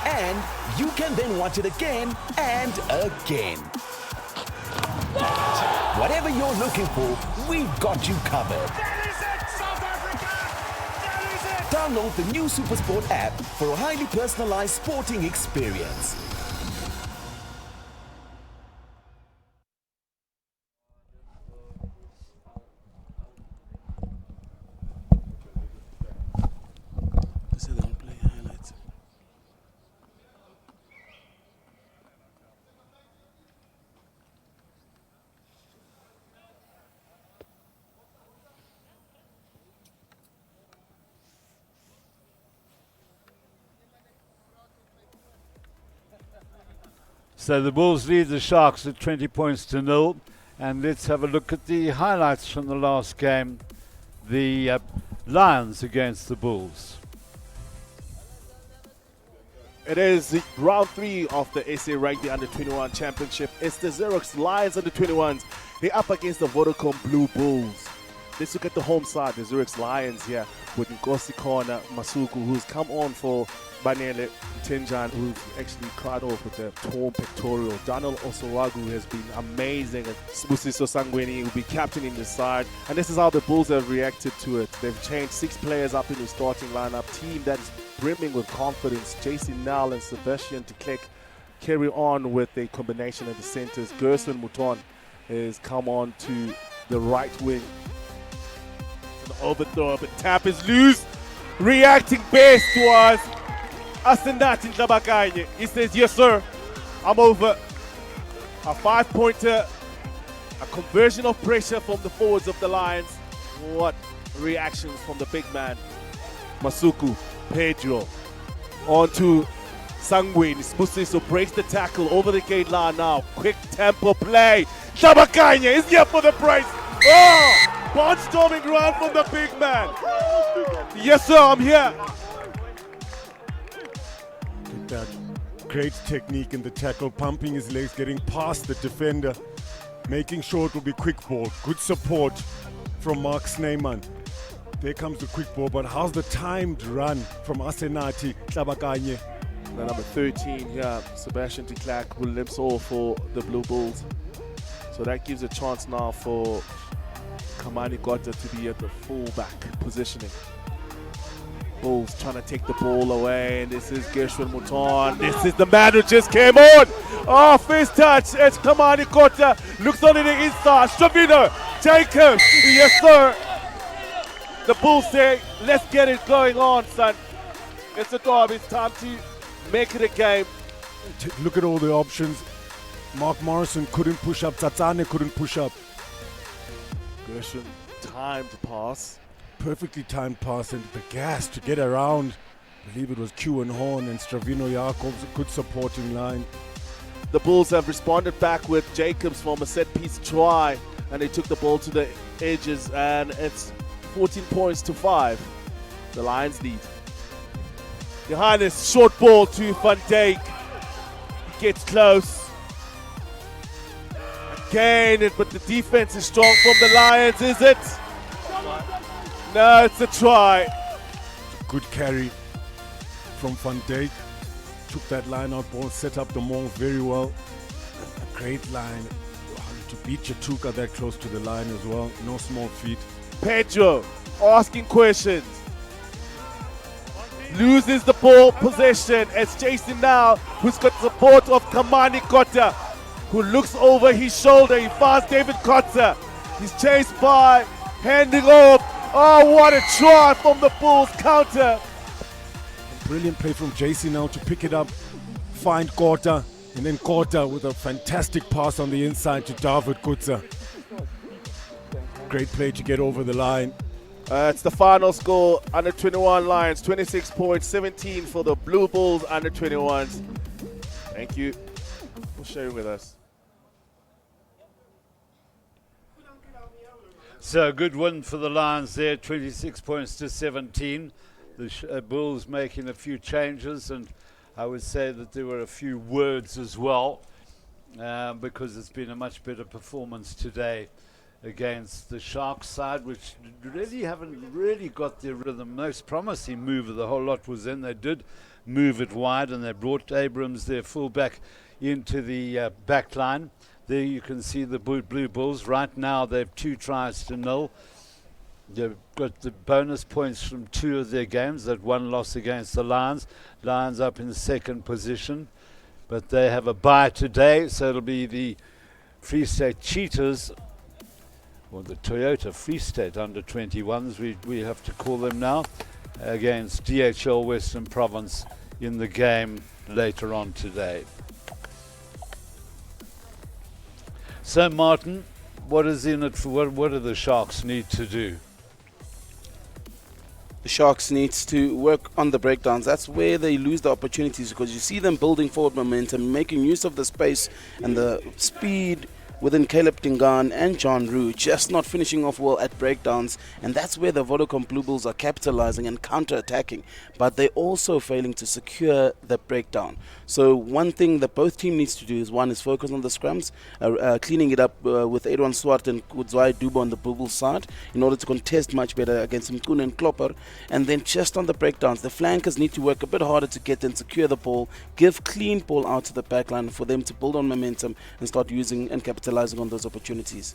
And you can then watch it again and again. Whatever you're looking for, we've got you covered.
That is it, South Africa! That is it!
Download the new SuperSport app for a highly personalized sporting experience.
So the Bulls lead the Sharks at 20 points to 0. And let's have a look at the highlights from the last game. The Lions against the Bulls.
It is round 3 of the SA Rugby Under-21 Championship. It's the Xerox Lions Under-21s. They're up against the Vodacom Blue Bulls. Let's look at the home side, the Xerox Lions here, with Nkosi Kona Masuku, who's come on for Banele Tinjan, who's actually cried off with a torn pectoral. Donald Osowagu has been amazing. And Sibusiso Sangweni will be captaining the side. And this is how the Bulls have reacted to it. They've changed 6 players up in the starting lineup. Team that is brimming with confidence. JC Nall and Sebastian de Klerk carry on with a combination of the centers. Gerson Mouton has come on to the right wing. An overthrow, but tap is loose. Reacting best to us. Asendat in Tlabakanye. He says, yes, sir. I'm over. A 5-pointer. A conversion of pressure from the forwards of the Lions. What reactions from the big man. Masuku, Pedro. On to Sangwin. Sibusiso breaks the tackle over the gate line now. Quick tempo play. Tlabakanye is here for the price. Oh! Barnstorming run from the big man. Yes, sir, I'm here.
That great technique in the tackle, pumping his legs, getting past the defender, making sure it will be quick ball. Good support from Mark Snyman. There comes the quick ball, but how's the timed run from Asenati Tlabakanye?
The number 13 here, Sebastian de Klerk, will limp off for the Blue Bulls. So that gives a chance now for Kamani Gota to be at the fullback positioning. Bulls trying to take the ball away, and this is Gershwin Mouton. This is the man who just came on. Oh, first touch. It's Kamani Gota. Looks on the inside. Stravino, Jacob. Yes, sir. The Bulls say, let's get it going on, son. It's a derby. It's time to make it a game.
Look at all the options. Mark Morrison couldn't push up. Tsatsane couldn't push up.
Gershwin, timed pass.
Perfectly timed pass and the gas to get around. I believe it was Q and Horn and Stravino Jacobs, a good supporting line.
The Bulls have responded back with Jacobs from a set-piece try, and they took the ball to the edges, and it's 14 points to 5. The Lions lead. Johannes, short ball to Van Dijk. He gets close. Again, but the defense is strong from the Lions, is it? No, it's a try.
Good carry from Van Dijk. Took that line out ball, set up the maul very well. A great line. To beat Chatuka that close to the line as well. No small feat.
Pedro asking questions. Loses the ball possession. It's Jason now, who's got support of Kamani Gota, who looks over his shoulder. He finds David Kotzer. He's chased by, handing off. Oh, what a try from the Bulls counter.
Brilliant play from JC now to pick it up, find Kota, and then Kota with a fantastic pass on the inside to David Kutzer. Great play to get over the line.
It's the final score. Under 21 Lions, 26 points, 17 for the Blue Bulls under 21s. Thank you for sharing with us.
So a good win for the Lions there, 26 points to 17. The Bulls making a few changes, and I would say that there were a few words as well, because it's been a much better performance today against the Sharks side, which really haven't really got their rhythm. Most promising move of the whole lot was in. They did move it wide, and they brought Abrams, their fullback, into the back line. There you can see the Blue Bulls. Right now they've 2 tries to 0. They've got the bonus points from 2 of their games. That one loss against the Lions. Lions up in the 2nd position. But they have a bye today, so it'll be the Free State Cheetahs, or the Toyota Free State under 21s, we have to call them now, against DHL Western Province in the game later on today. So Martin, what is in it for, what do the Sharks need to do?
The Sharks needs to work on the breakdowns. That's where they lose the opportunities, because you see them building forward momentum, making use of the space and the speed within Caleb Dingan and John Rue, just not finishing off well at breakdowns. And that's where the Vodacom Blue Bulls are capitalizing and counter-attacking, but they're also failing to secure the breakdown. So one thing that both teams needs to do is, one, is focus on the scrums, cleaning it up with Edwan Swart and Kudzwai Dubo on the Blue Bulls side in order to contest much better against Mkun and Klopper. And then just on the breakdowns, the flankers need to work a bit harder to get and secure the ball, give clean ball out to the backline for them to build on momentum and start using and capitalizing on those opportunities.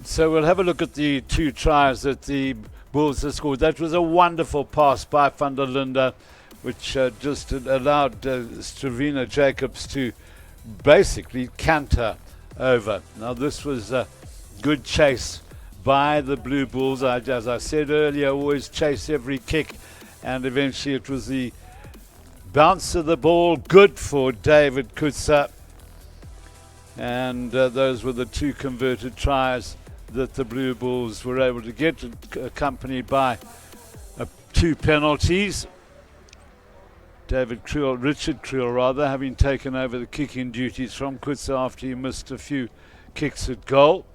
So we'll have a look at the 2 tries that the Bulls have scored. That was a wonderful pass by van der Linde, which just allowed Stravina Jacobs to basically canter over. Now this was a good chase by the Blue Bulls. As I said earlier, always chase every kick, and eventually it was the bounce of the ball, good for David Kutsa. And those were the 2 converted tries that the Blue Bulls were able to get, accompanied by 2 penalties. Richard Creel, having taken over the kicking duties from Kutsa after he missed a few kicks at goal.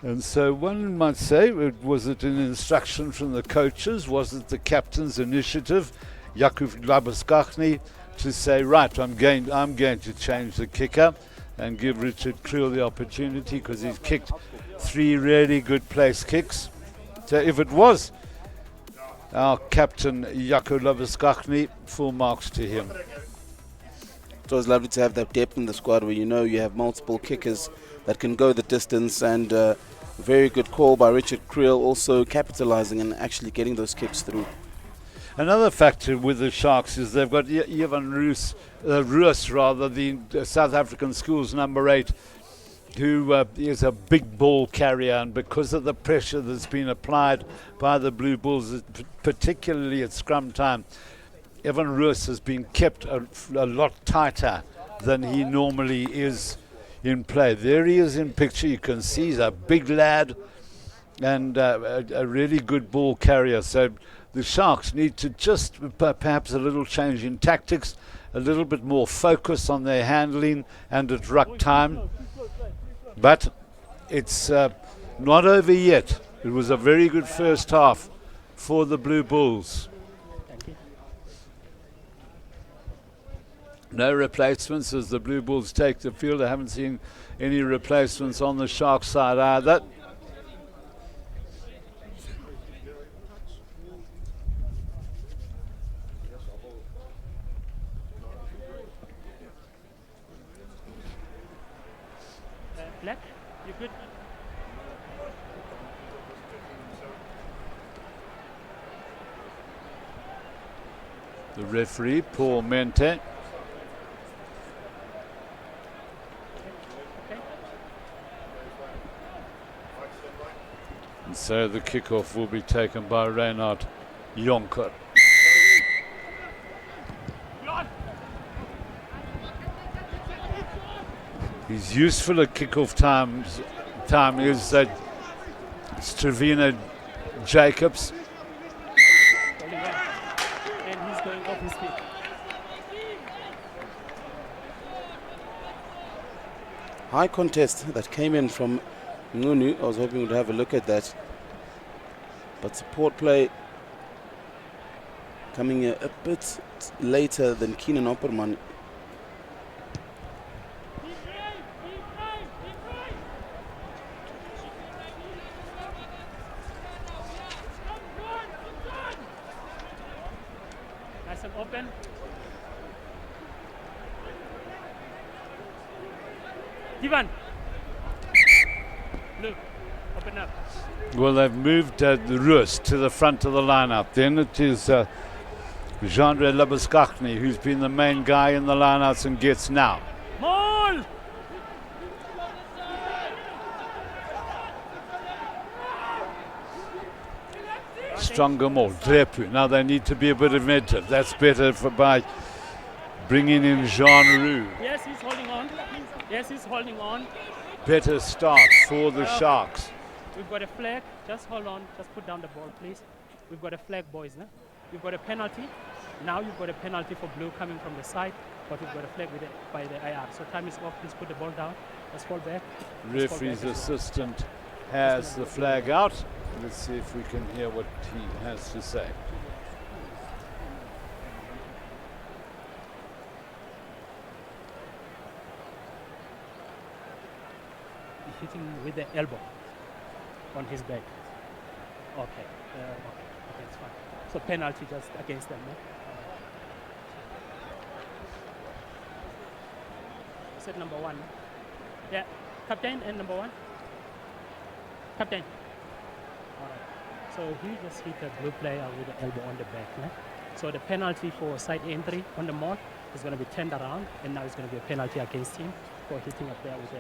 And so one might say, was it an instruction from the coaches? Was it the captain's initiative, Jakub Labuskachny, to say, right, I'm going to change the kicker and give Richard Creel the opportunity, because he's kicked 3 really good place kicks. So if it was our captain, Jakub Labuskachny, full marks to him.
It was lovely to have that depth in the squad where you have multiple kickers that can go the distance, and very good call by Richard Creel, also capitalizing and actually getting those kicks through.
Another factor with the Sharks is they've got Ivan Roos, the South African schools number 8, who is a big ball carrier, and because of the pressure that's been applied by the Blue Bulls, particularly at scrum time, Evan Roos has been kept a lot tighter than he normally is in play. There he is in picture. You can see he's a big lad and a really good ball carrier. So the Sharks need to just perhaps a little change in tactics, a little bit more focus on their handling and at ruck time. But it's not over yet. It was a very good first half for the Blue Bulls. No replacements as the Blue Bulls take the field. I haven't seen any replacements on the Sharks side either.
Black, you good?
The referee, Paul Mente. And so the kickoff will be taken by Reinhard Jonker. He's useful at kickoff time is Stravina Jacobs.
And he's going off his feet.
High contest that came in from Ngunu. I was hoping we'd have a look at that. But support play coming a bit later than Keenan Opperman.
Nice and open. Ivan. Look, open up.
Well, they've moved the Roos to the front of the lineup. Then it is Jean-André Labuskachny, who's been the main guy in the lineouts and gets now.
Maul!
Stronger more. Drepu. Now they need to be a bit inventive. That's better by bringing in Jean Roux.
Yes, he's holding on. Yes, he's holding on.
better start for the Sharks.
We've got a flag. Just hold on. Just put down the ball, please. We've got a flag, boys. Now we've got a penalty. Now you've got a penalty for blue coming from the side, but we've got a flag by the IR. So time is off. Please put the ball down. Let's fall back.
Referee's assistant has the flag out. Let's see if we can hear what he has to say.
Hitting with the elbow on his back. Okay, it's fine. So penalty just against them. Set number 1. Yeah, captain and number 1. Captain. All right. So he just hit a blue player with the elbow on the back. So the penalty for side entry on the mall is going to be turned around, and now it's going to be a penalty against him for hitting up there with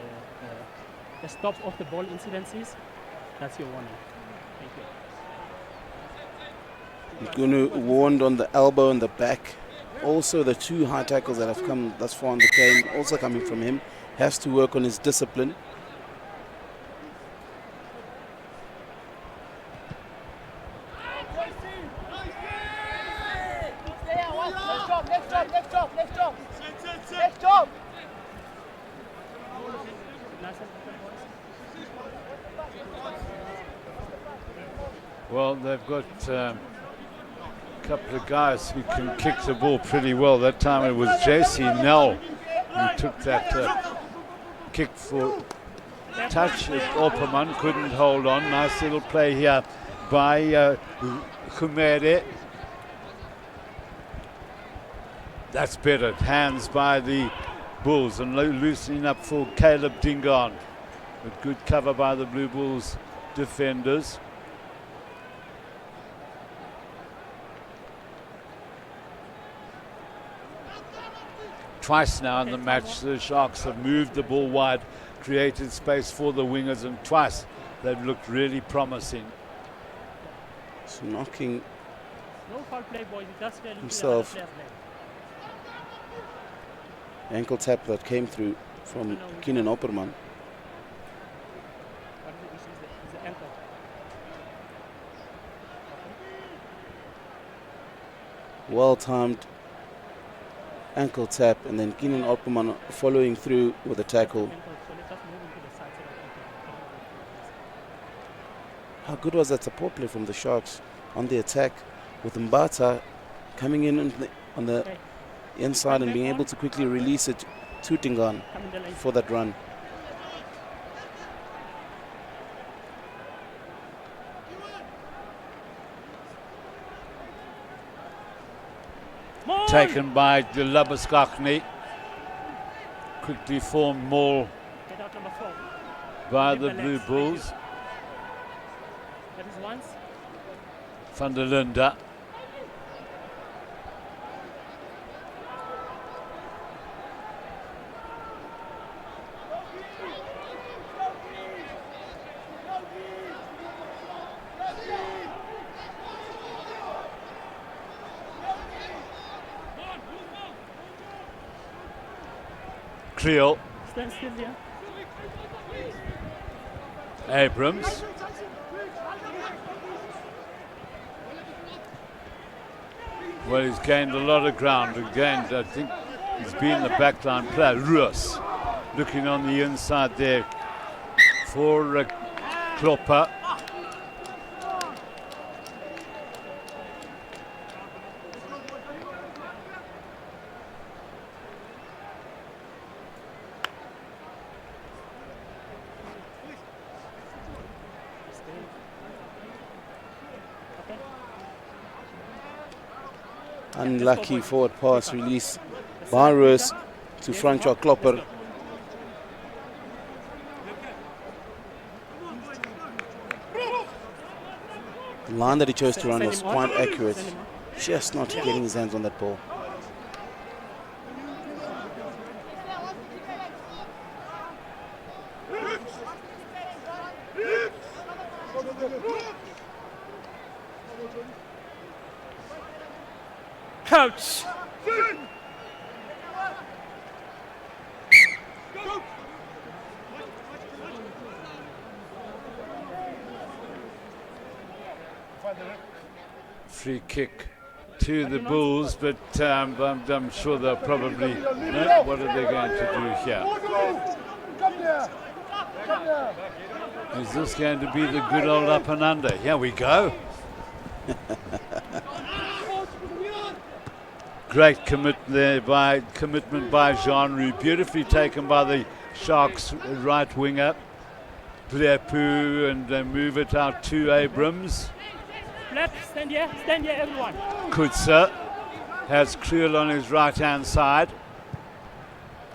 the stop of the ball incidences. That's your warning. Thank you.
He's going to warned on the elbow and the back. Also, the 2 high tackles that have come thus far in the game, also coming from him, has to work on his discipline.
Well, they've got a couple of guys who can kick the ball pretty well. That time it was JC Nell who took that kick for touch. Opperman couldn't hold on. Nice little play here by Khumere. That's better. Hands by the Bulls and loosening up for Caleb Dingaan. A good cover by the Blue Bulls defenders. Twice now in the match, the Sharks have moved the ball wide, created space for the wingers, and twice they've looked really promising.
So knocking
no foul play, boys. Just
himself. Ankle tap that came through from Keenan Opperman. Well-timed ankle tap, and then Keenan Opperman following through with a tackle. How good was that support play from the Sharks on the attack, with Mbata coming in on the inside and being able to quickly release it to Dingaan for that run.
Taken by the Labuskakni. Quickly formed maul by the Blue Bulls. Van der Linde. Creel.
Stand still, yeah.
Abrams. Well, he's gained a lot of ground. Again, I think he's been the backline player. Roos looking on the inside there for Klopper.
Unlucky forward pass release by Roos to Francois Klopper. The line that he chose to run was quite accurate, just not getting his hands on that ball.
Coach.
free kick to the Bulls, but I'm sure they'll probably. No, what are they going to do here? Is this going to be the good old up and under? Here we go. Great commitment by Jean-Rue. Beautifully taken by the Sharks right winger. Plepu, and they move it out to Abrams.
Stand here, everyone.
Kutzer has Kriel on his right-hand side.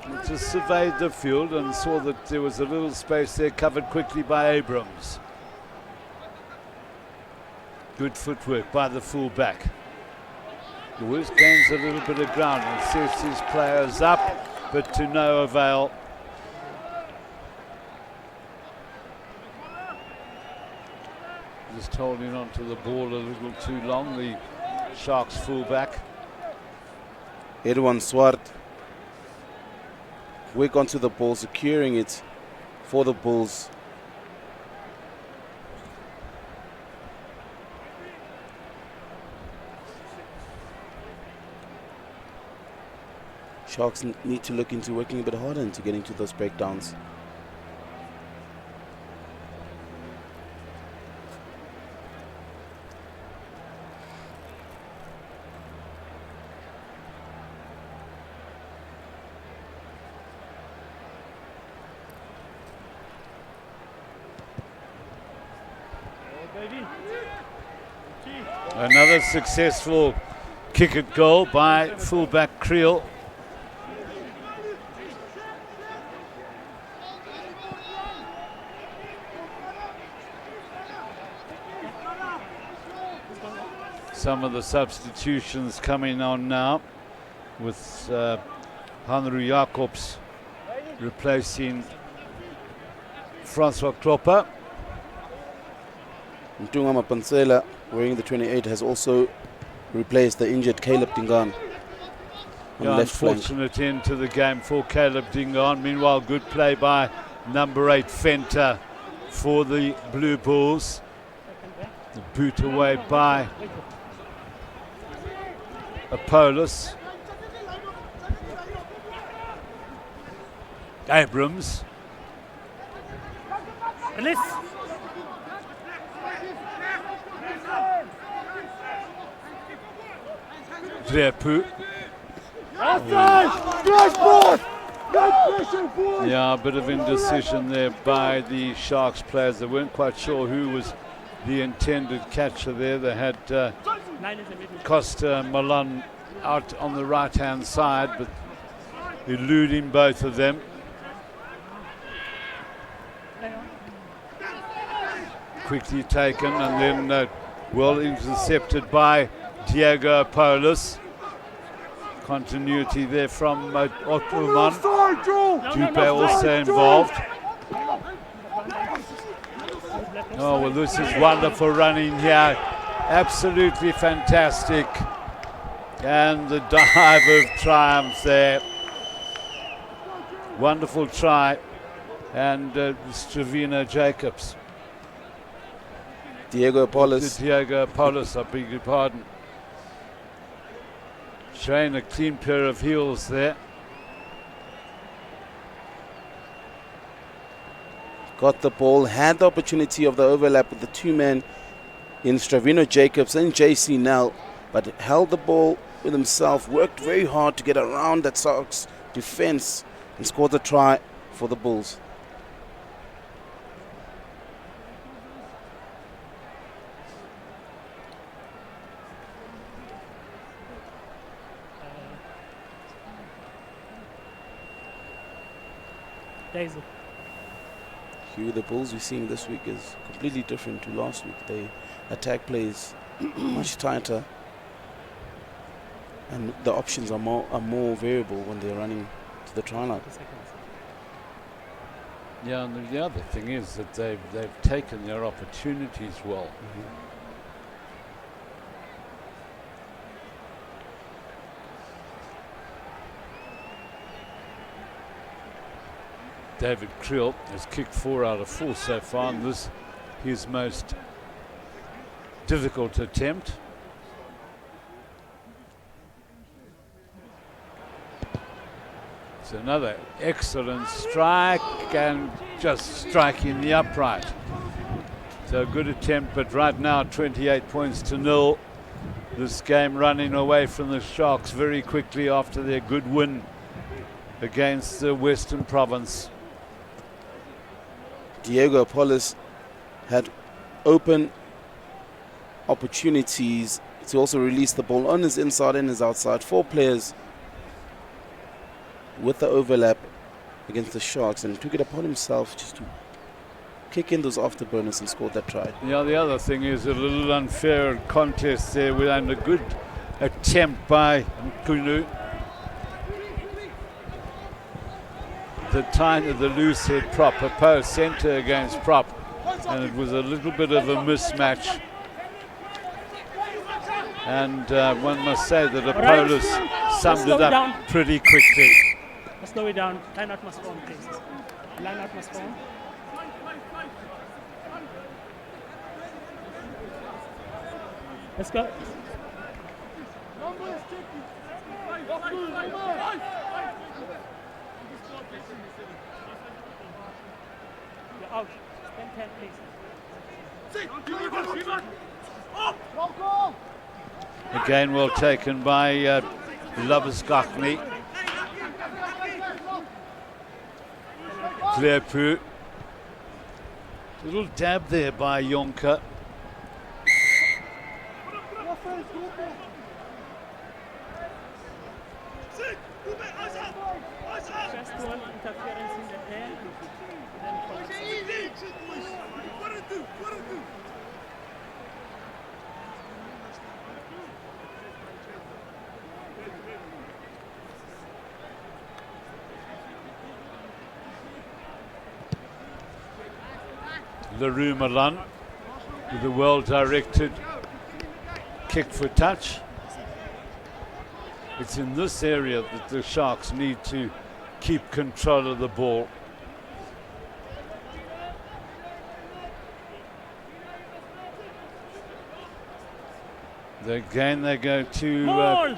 He just surveyed the field and saw that there was a little space there covered quickly by Abrams. Good footwork by the fullback. The Wolves gains a little bit of ground and sets his players up, but to no avail. Just holding on to the ball a little too long, the Sharks fullback.
Edwin Swart quick onto the ball, securing it for the Bulls. Sharks need to look into working a bit harder into getting to those breakdowns.
Another successful kick at goal by fullback Kriel. Some of the substitutions coming on now with Hanru Jacobs replacing Francois Klopper.
Ntungama Pansela, wearing the 28, has also replaced the injured Caleb Dingan.
Unfortunate end to the game for Caleb Dingan. Meanwhile, good play by number 8 Fenter for the Blue Bulls. The boot away by Apollos. Abrams.
Release.
Plepu. Yeah, a bit of indecision there by the Sharks players. They weren't quite sure who was the intended catcher there. They had Costa Milan out on the right-hand side, but eluding both of them. Quickly taken and then well intercepted by Diego Apollos. Continuity there from Ottoman. Dupé also involved. Oh, well, this is wonderful running here. Absolutely fantastic. And the dive of triumph there. Wonderful try. And Stravina Jacobs.
Diego Apollos.
Diego Apollos, I beg your pardon. Showing a clean pair of heels there.
Got the ball, had the opportunity of the overlap with the two men in Stravino Jacobs and JC Nell, but held the ball with himself, worked very hard to get around that Sox defense and scored the try for the Bulls.
Daisy.
Hugh, the Bulls we're seeing this week is completely different to last week. They attack plays much tighter, and the options are more variable when they're running to the try line.
Yeah, and the other thing is that they've taken their opportunities well. David Kriel has kicked 4 out of 4 so far, and this his most difficult attempt. It's another excellent strike and just striking the upright. So a good attempt, but right now 28 points to 0. This game running away from the Sharks very quickly after their good win against the Western Province.
Diego Apollos had open opportunities to also release the ball on his inside and his outside. 4 players with the overlap against the Sharks, and he took it upon himself just to kick in those afterburners and score that try.
Yeah, the other thing is a little unfair contest there and a good attempt by Nkunu. The time of the loose head prop, a post centre against prop, and it was a little bit of a mismatch. And one must say that Apollos summed it up pretty quickly.
Let's slow it down. Line out must form, please. Line out must form. Let's go. You're out. Spend 10, please.
Again, well taken by Labuskakni. Clearpu. Little dab there by Jonker.
Just one interference in the air.
Leroux Milan with a well-directed kick for touch. It's in this area that the Sharks need to keep control of the ball. Again, they go to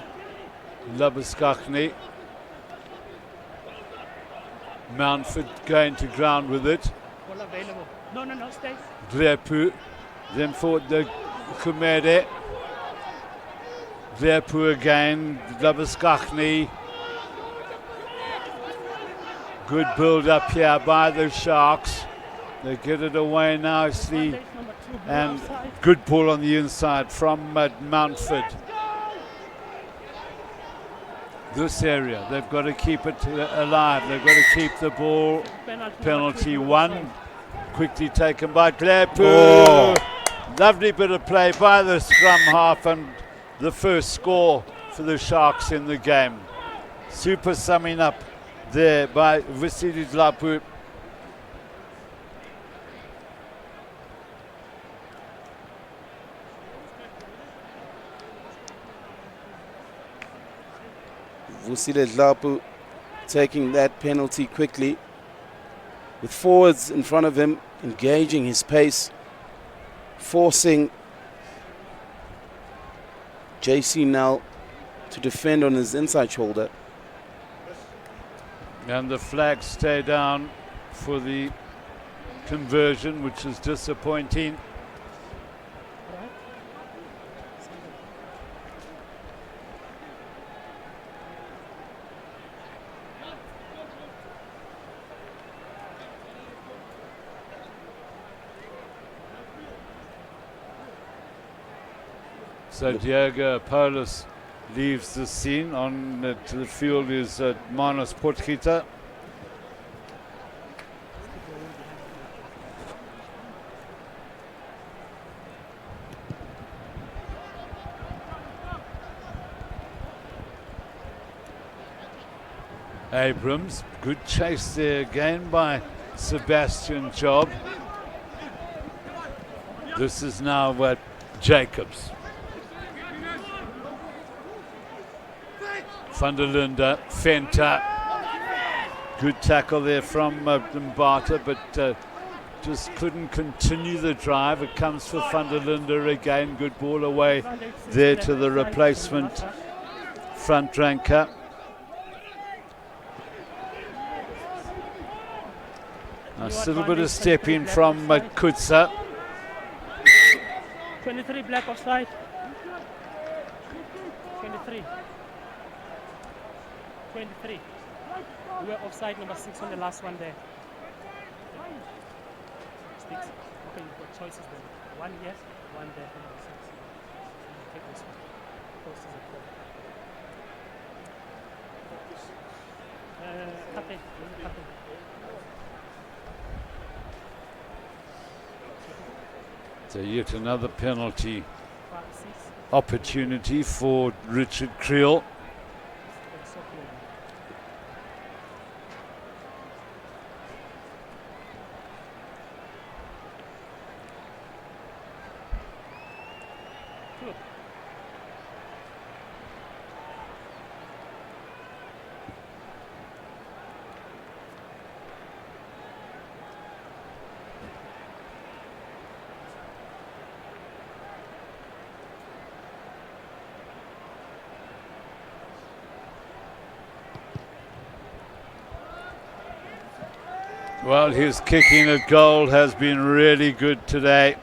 Labuskakni. Mountford going to ground with it.
Ball available. No, stay.
Clearpu, then forward the Kumede. Clearpu again, Labuskakni. Good build up here by the Sharks. They get it away nicely. And good ball on the inside from Mountford. This area, they've got to keep it alive. They've got to keep the ball. Penalty 1. Quickly taken by Clearpu. Oh. Lovely bit of play by the scrum half and the first score for the Sharks in the game. Super summing up there by Vasily Dlapu.
Vasily Dlapu taking that penalty quickly, with forwards in front of him engaging his pace, forcing JC Nell to defend on his inside shoulder.
And the flags stay down for the conversion, which is disappointing. So Diego Apollos leaves the scene. On to the field is Manos Potgieter. Abrams, good chase there again by Sebastian Job. This is now Jacobs. Van der Linde, Fenta. Good tackle there from Mbata, but just couldn't continue the drive. It comes for Van der Linde again. Good ball away there to the replacement front ranker. A little bit of stepping from Kutsa.
23 black offside. 23. 23. We were offside number 6 on the last one there. Sticks. Okay, you've got choices then. One yes, one there for number 6. Take this one. Post is a 4. Captain. Captain.
So yet another penalty opportunity for Richard Creel. Well, his kicking at goal has been really good today.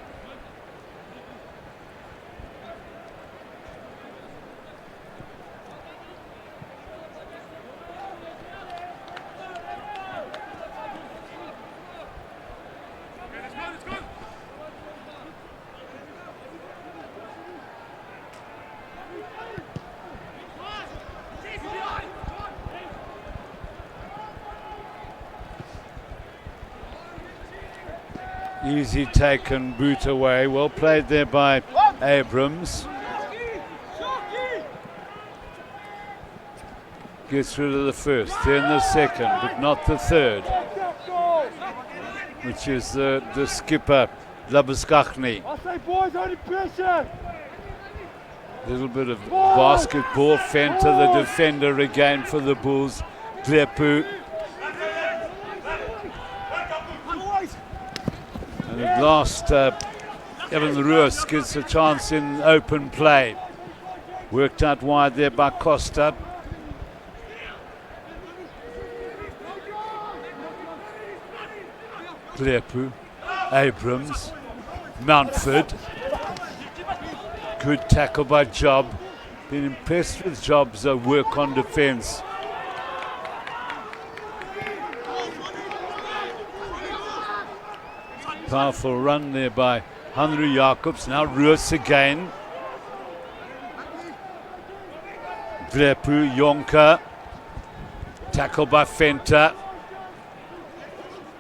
Easy taken, boot away. Well played there by Abrams. Gets rid of the first, then the second, but not the third, which is the skipper, Labuskachny. Little bit of basketball. Fenter, the defender again for the Bulls. Glepu. And at last, Evan Roos gets a chance in open play. Worked out wide there by Costa. Glepu, Abrams, Mountford. Good tackle by Job. Been impressed with Job's work on defence. Powerful run there by Henry Jacobs. Now Roos again. Glepu, Jonker. Tackle by Fenter.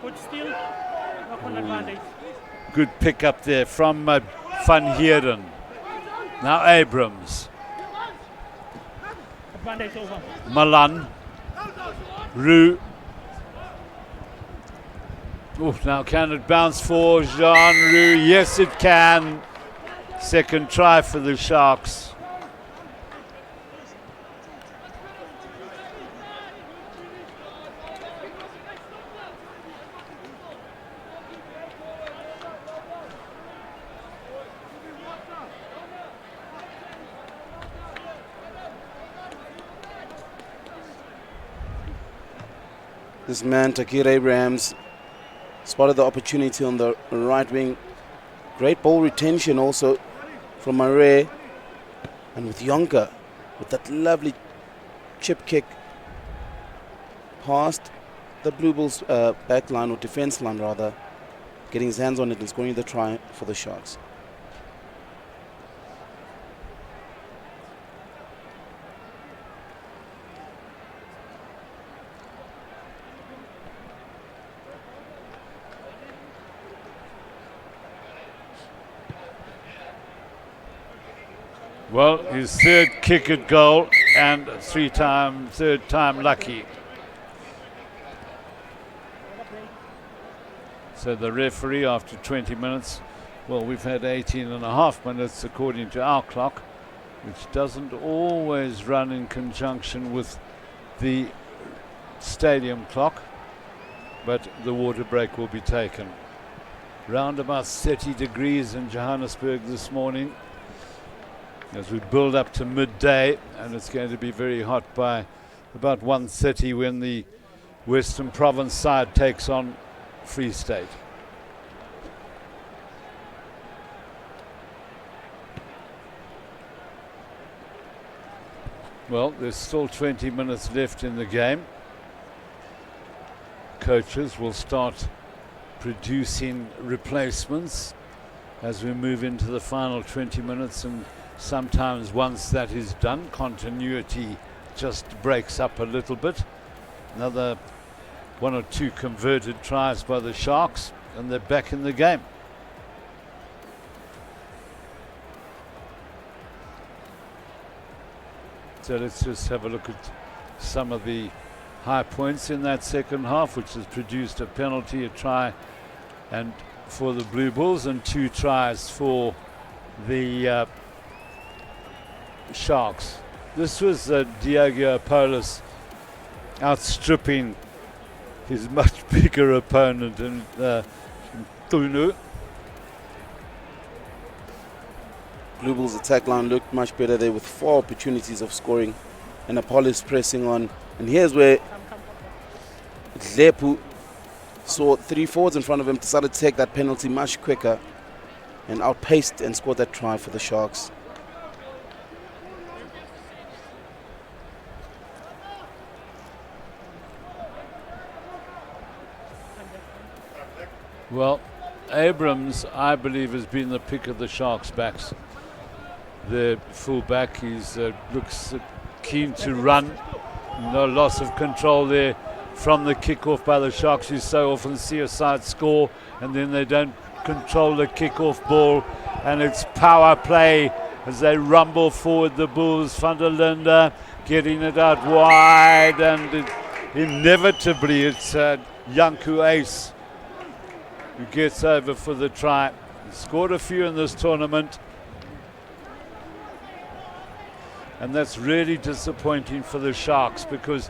Good steal. Knock on advantage.
Good pick up there from Van Heeren. Now Abrams.
Advantage over.
Malan. Roux. Oh, now can it bounce for Jean Roux? Yes, it can. Second try for the Sharks.
This man, Takir Abrams, spotted the opportunity on the right wing. Great ball retention also from Murray. And with Jonker, with that lovely chip kick past the Blue Bulls back line, or defense line rather, getting his hands on it and scoring the try for the Sharks.
Well, his third kick at goal and third time lucky. So the referee, after 20 minutes, well, we've had 18 and a half minutes according to our clock, which doesn't always run in conjunction with the stadium clock, but the water break will be taken. Round about 30 degrees in Johannesburg this morning, as we build up to midday, and it's going to be very hot by about 1:30 when the Western Province side takes on Free State. Well, there's still 20 minutes left in the game. Coaches will start producing replacements as we move into the final 20 minutes, and sometimes once that is done, continuity just breaks up a little bit. Another 1 or 2 converted tries by the Sharks, and they're back in the game. So let's just have a look at some of the high points in that second half, which has produced a penalty, a try, and for the Blue Bulls, and 2 tries for the Sharks. This was Diego Polis outstripping his much bigger opponent in Tunu.
Blue Bulls attack line looked much better there with 4 opportunities of scoring, and Apollos pressing on. And here's where Lepu saw 3 forwards in front of him, decided to take that penalty much quicker and outpaced and scored that try for the Sharks.
Well, Abrams, I believe, has been the pick of the Sharks' backs. The fullback, he's looks keen to run. No loss of control there from the kickoff by the Sharks. You so often see a side score and then they don't control the kickoff ball, and it's power play as they rumble forward. The Bulls, Van der Linde getting it out wide, and inevitably it's Yanku Ace who gets over for the try. He scored a few in this tournament, and that's really disappointing for the Sharks, because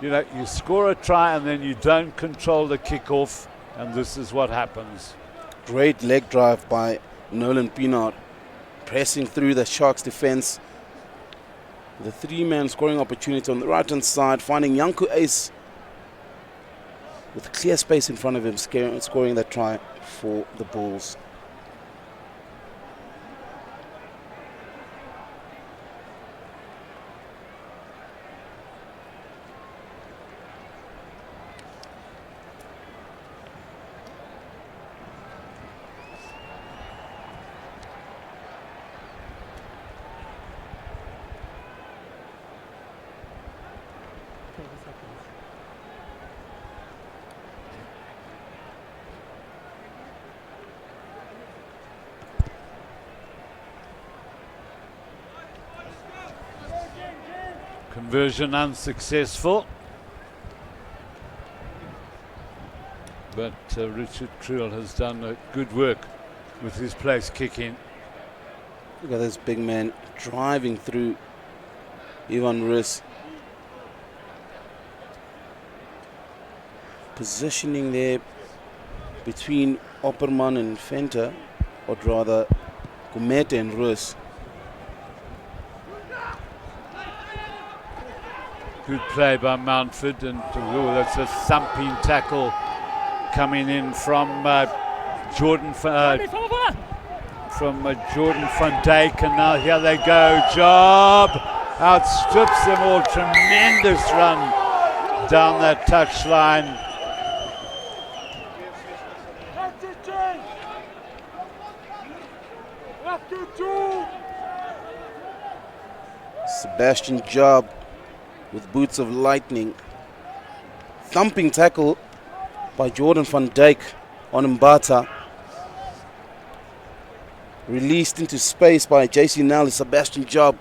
you score a try and then you don't control the kickoff, and this is what happens.
Great leg drive by Nolan Pienaar, pressing through the Sharks defense. The 3-man scoring opportunity on the right hand side, finding Yanku Ace with clear space in front of him, scoring that try for the Bulls.
Conversion unsuccessful, but Richard Creel has done good work with his place kicking.
Look at this big man driving through Ivan Rus. Positioning there between Opperman and Venter, or rather Gumete and Rus.
Good play by Mountford, and that's a thumping tackle coming in from Jordan Jordan van Dijk, and now here they go. Job outstrips them all. Tremendous run down that touchline.
Sebastian Job with boots of lightning. Thumping tackle by Jordan van Dijk on Mbata. Released into space by JC Nally. Sebastian Job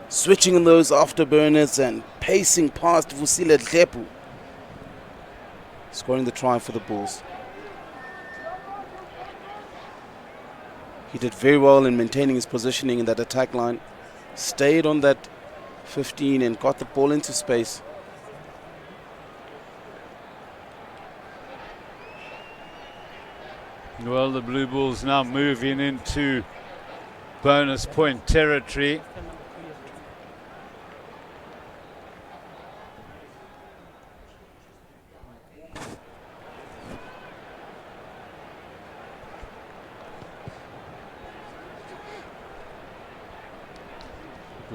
switching on those afterburners and pacing past Vusile Dlepu, scoring the try for the Bulls. He did very well in maintaining his positioning in that attack line. Stayed on that 15 and got the ball into space.
Well, the Blue Bulls now moving into bonus point territory.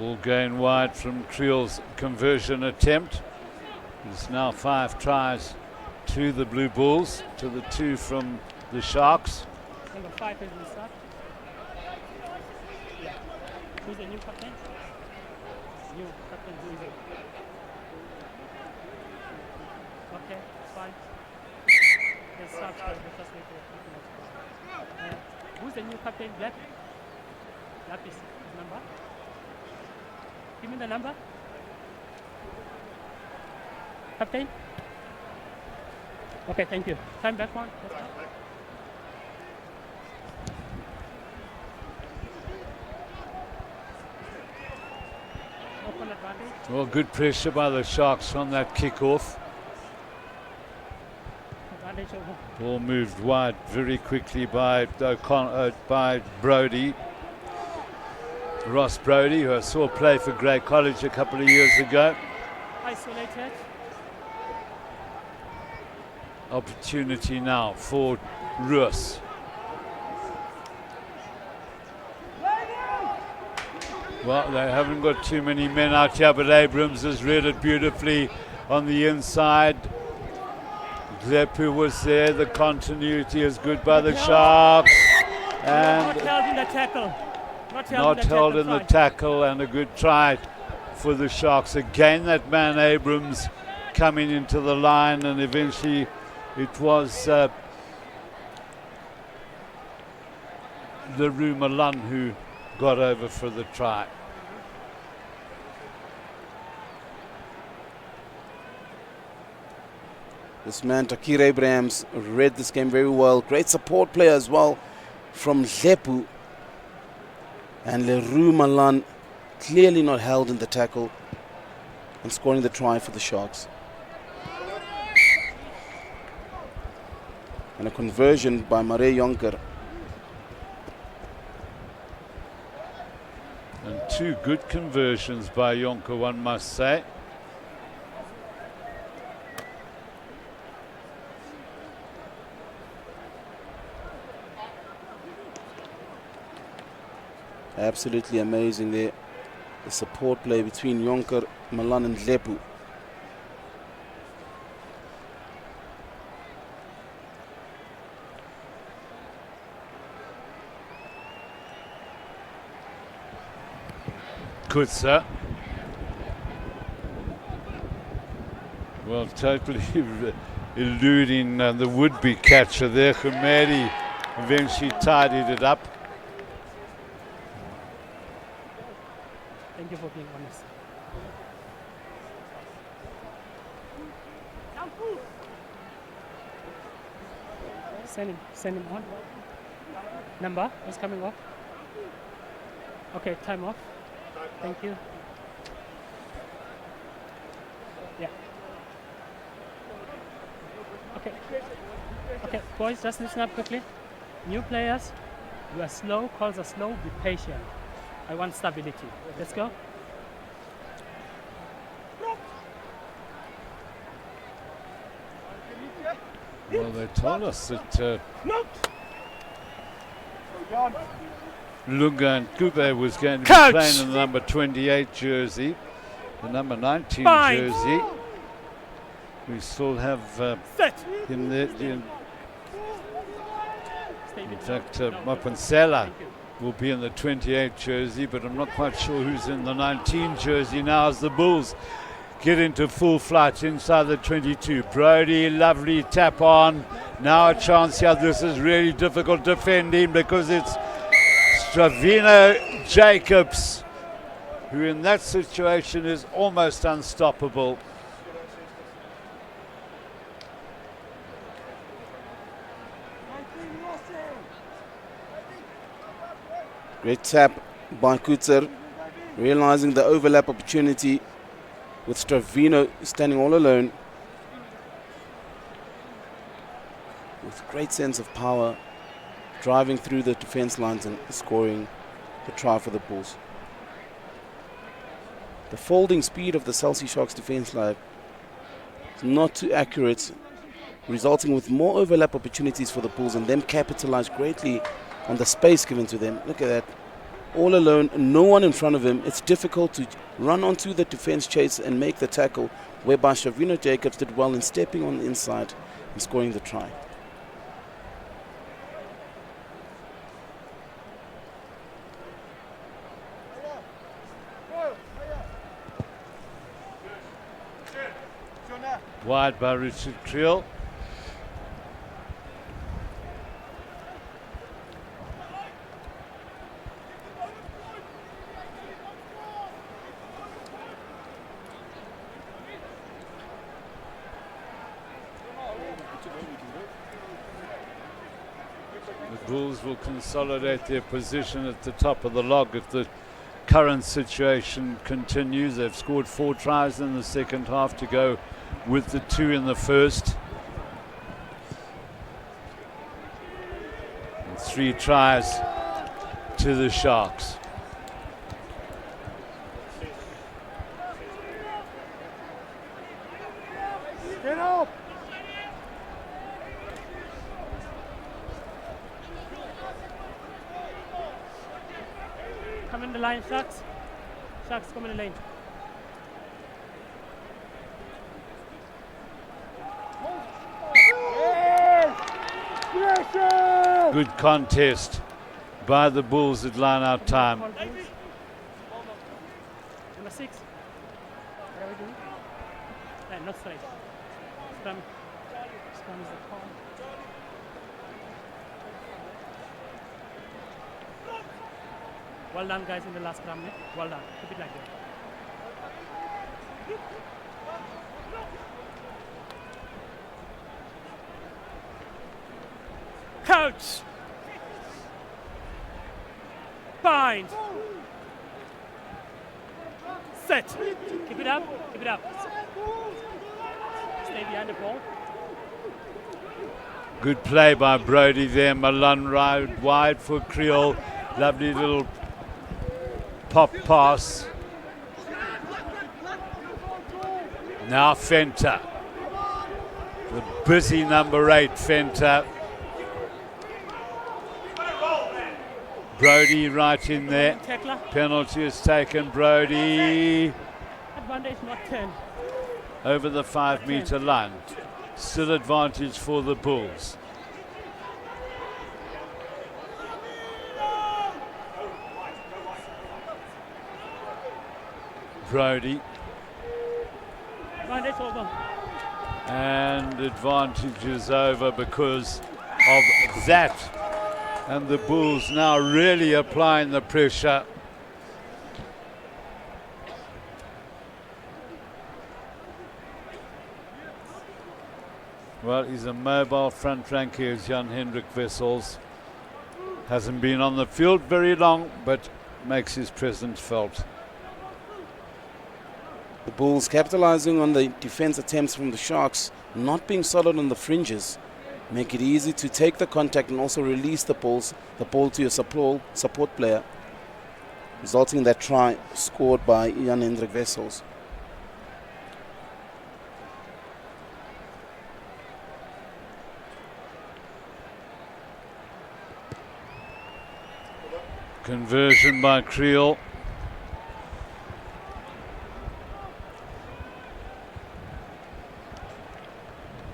Ball going wide from Creel's conversion attempt. It's now 5 tries to the Blue Bulls, to the 2 from the Sharks.
Number 5 is the start. Yeah. Who's the new captain? New captain, who is it? Okay, fine. Let's start for the first week. Who's the new captain? Lapis number? Give me the number. Captain? Okay, thank you. Time back one. Let's go. Open advantage.
Well, good pressure by the Sharks on that kick-off.
Advantage over.
Ball moved wide very quickly by Brody. Ross Brody, who I saw play for Grey College a couple of years ago.
Isolated.
Opportunity now for Roos. Well, they haven't got too many men out here, but Abrams has read it beautifully on the inside. Glepu was there. The continuity is good by the Sharks.
Not
And
held in the tackle.
not held in the tackle, and a good try for the Sharks. Again, that man Abrams coming into the line, and eventually it was Leroux Malone who got over for the try.
This man, Takir Abrahams, read this game very well. Great support player as well from Lepu. And Leroux Malan clearly not held in the tackle and scoring the try for the Sharks. And a conversion by Mare Jonker.
And 2 good conversions by Jonker, one must say.
Absolutely amazing there. The support play between Jonker, Malan and Lepu.
Kutsa. Well, totally eluding the would-be catcher there. Khumeri eventually tidied it up.
Thank you for being honest. Send him on. Number is coming off. Okay, time off. Thank you. Yeah. Okay. Okay, boys, just listen up quickly. New players, you are slow, calls are slow, be patient. I want stability. Let's go.
Well, they told us that Lunga and Kube was going to be playing in the number 28 jersey, the number 19 jersey. We still have in fact, Mapansela will be in the 28 jersey, but I'm not quite sure who's in the 19 jersey now as the Bulls get into full flight inside the 22. Brody, lovely tap on. Now a chance here. This is really difficult defending because it's Stravino Jacobs, who in that situation is almost unstoppable.
Great tap by Kutzer, realizing the overlap opportunity with Stravino standing all alone. With great sense of power, driving through the defense lines and scoring the try for the Bulls. The folding speed of the Chelsea Sharks defense line is not too accurate, resulting with more overlap opportunities for the Bulls and them capitalize greatly on the space given to them. Look at that. all alone, no one in front of him. It's difficult to run onto the defense chase and make the tackle, whereby Shavino Jacobs did well in stepping on the inside and scoring the try.
Wide by Richard Creel. The Bulls will consolidate their position at the top of the log if the current situation continues. They've scored 4 tries in the second half to go with the 2 in the first. And 3 tries to the Sharks.
Get up!
Come in the line, Sharks. Sharks, come in the lane.
Good contest by the Bulls at line-out time.
Number 6. What are we doing? Not straight. Scrum. Scrum is the call. Well done, guys, in the last scrum. Eh? Well done. Keep it like that. Coach! Bind! Set! Keep it up, keep it up. Stay behind the ball.
Good play by Brody there. Malone right wide for Creel. Lovely little pop pass. Now Fenter. The busy number 8, Fenter. Brody right in there.
Tackler.
Penalty is taken. Brody
Advantage not 10.
over the 5-meter line. Still advantage for the Bulls. Brody.
Advantage over.
And advantage is over because of that. And the Bulls now really applying the pressure. Well, he's a mobile front rank here, Jan-Hendrik Wessels. Hasn't been on the field very long, but makes his presence felt.
The Bulls capitalizing on the defense attempts from the Sharks, not being solid on the fringes. Make it easy to take the contact and also release the ball to your support player, resulting in that try scored by Jan-Hendrik Wessels.
Conversion by Creel.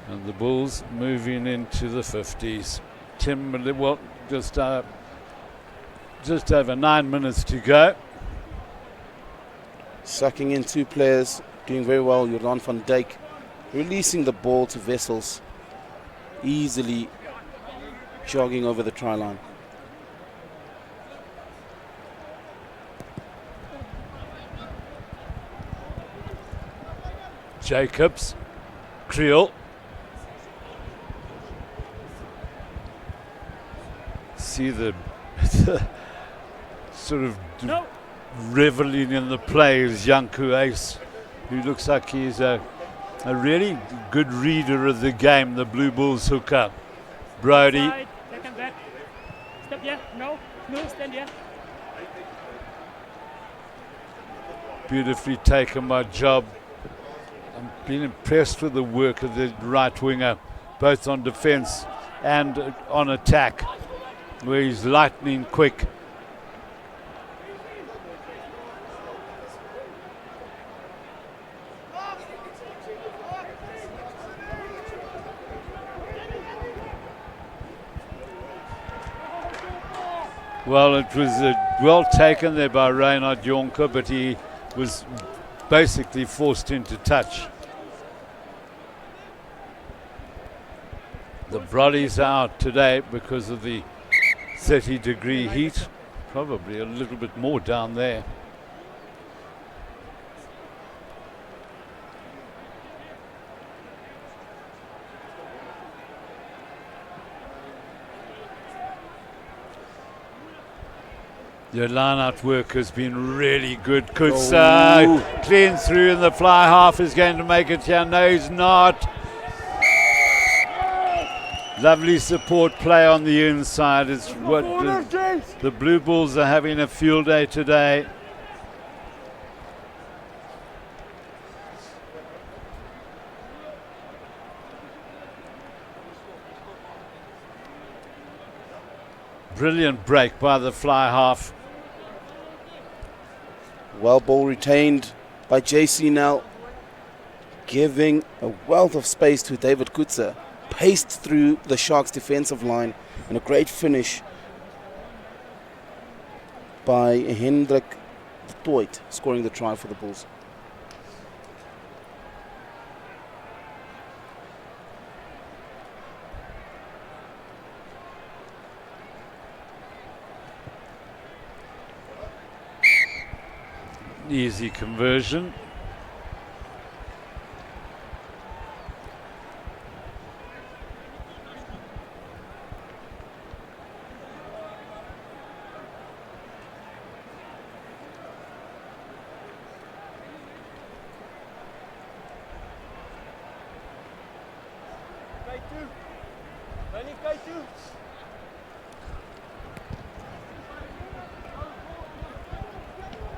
And the Bulls moving into the 50s. Well, just over 9 minutes to go.
Sucking in 2 players, doing very well. Jordan van Dijk releasing the ball to Wessels, easily jogging over the try line.
Jacobs, Creel. See the sort of reveling in the play is Janku Ace, who looks like he's a really good reader of the game, the Blue Bulls hooker. Brody.
Side, second back. Step, yeah, no, stand, yeah.
Beautifully taken by Job. I've been impressed with the work of the right winger, both on defence and on attack, where he's lightning quick. Well, it was well taken there by Reinhard Jonker, but he was basically forced into touch. The Brolly's out today because of the 30-degree heat. Probably a little bit more down there. Your line-out work has been really good. Kutsa clean through, and the fly half is going to make it here. No, he's not. Lovely support play on the inside. It's what the Blue Bulls are having a field day today. Brilliant break by the fly half.
Well, ball retained by JC Nell, giving a wealth of space to David Kutsa. Paced through the Sharks' defensive line, and a great finish by Hendrik Toit, scoring the try for the Bulls.
Easy conversion.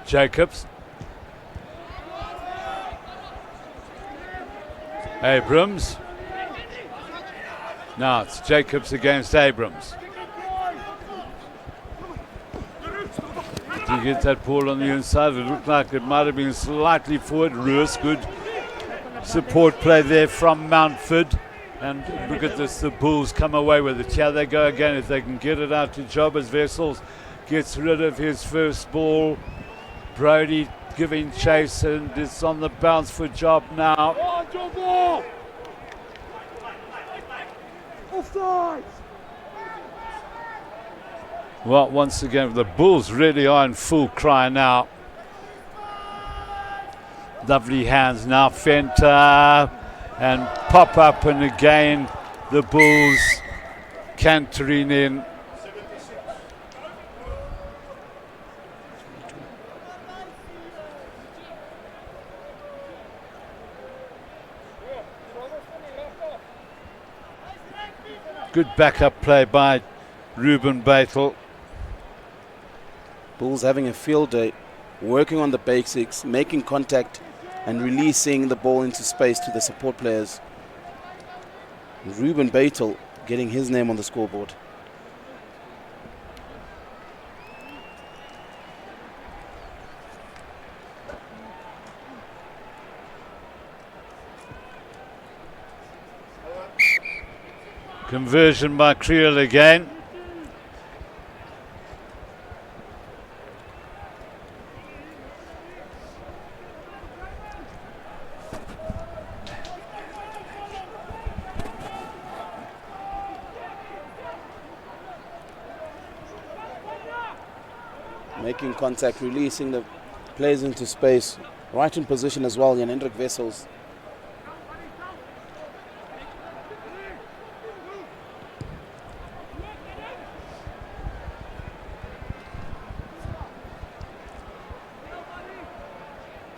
Jacobs. Abrams. Now it's Jacobs against Abrams. Did you get that ball on the inside? It looked like it might have been slightly forward. Roos, good support play there from Mountford. And look at this, the Bulls come away with it. Here they go again. If they can get it out to Jobbers, Vessels gets rid of his first ball. Brody giving chase, and it's on the bounce for Job now. Well, once again, the Bulls really are in full cry now. Lovely hands now, Fenter, and pop up, and again the Bulls cantering in. Good backup play by Ruben Beitel.
Bulls having a field day, working on the basics, making contact and releasing the ball into space to the support players. Ruben Beitel getting his name on the scoreboard.
Conversion by Creel again.
Making contact, releasing the players into space. Right in position as well, Jan Hendrik Wessels.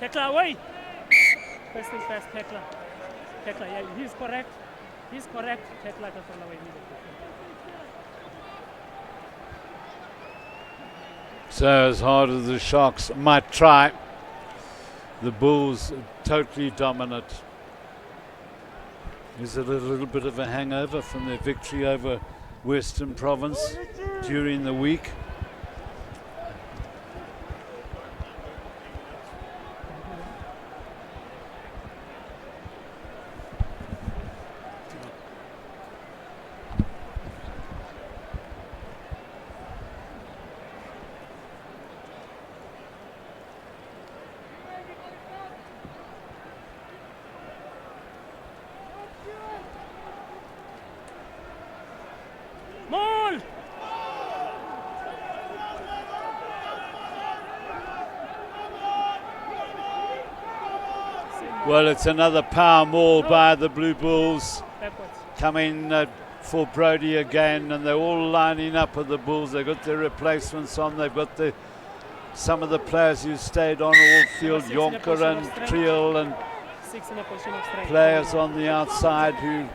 Tekla away. First things first, Tekla. Tekla, yeah, he's correct. He's correct. Tekla does run away immediately.
So as hard as the Sharks might try, the Bulls are totally dominant. Is it a little bit of a hangover from their victory over Western Province during the week? Well, it's another power maul by the Blue Bulls.
Backwards.
Coming for Brody again, and they're all lining up with the Bulls. They've got their replacements on. They've got some of the players who stayed on all field, Jonker and Triel, and
6 in a position of strength.
players on the outside who,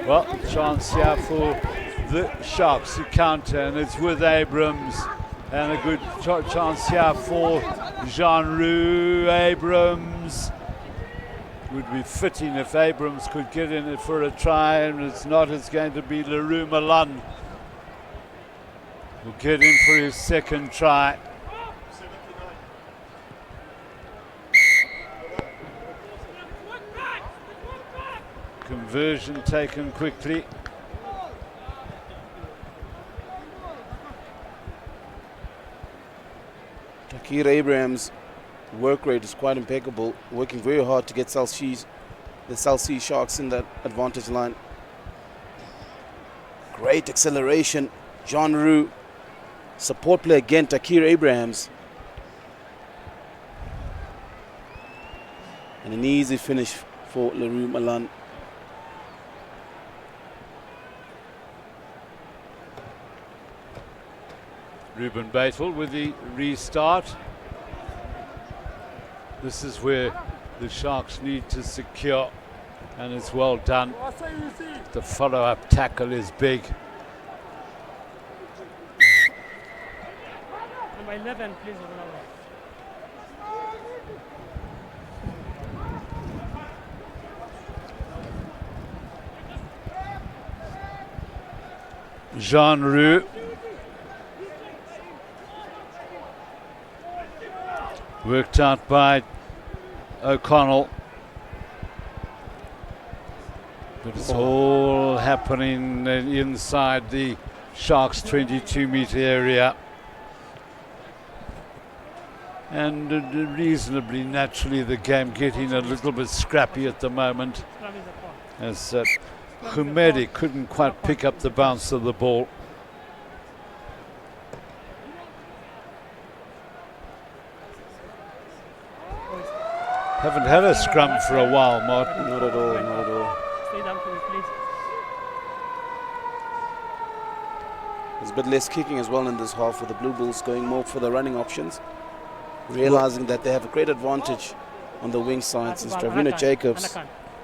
well, chance here for the Sharks to counter, and it's with Abrams, and a good chance here for Jean-Roux. Abrams would be fitting if Abrams could get in it for a try, and it's not. It's going to be Leroux Milan who'll get in for his second try. Conversion taken quickly.
Takir Abrams' work rate is quite impeccable, working very hard to get the South Sea Sharks in that advantage line. Great acceleration. Jean-Roux. Support play again, Takir Abrams. And an easy finish for Leroux Milan.
Ruben Beitel with the restart. This is where the Sharks need to secure, and it's well done. The follow-up tackle is big.
Number 11, please.
Jean-Roux. Worked out by O'Connell. But it's all happening inside the Sharks' 22-meter area. And reasonably naturally the game getting a little bit scrappy at the moment, as Khumedi couldn't quite pick up the bounce of the ball. Haven't had a scrum for a while, Martin.
Not at all, not at all.
Stay down for me, please.
There's a bit less kicking as well in this half, with the Blue Bulls going more for the running options, realizing that they have a great advantage on the wing side, since Travina Jacobs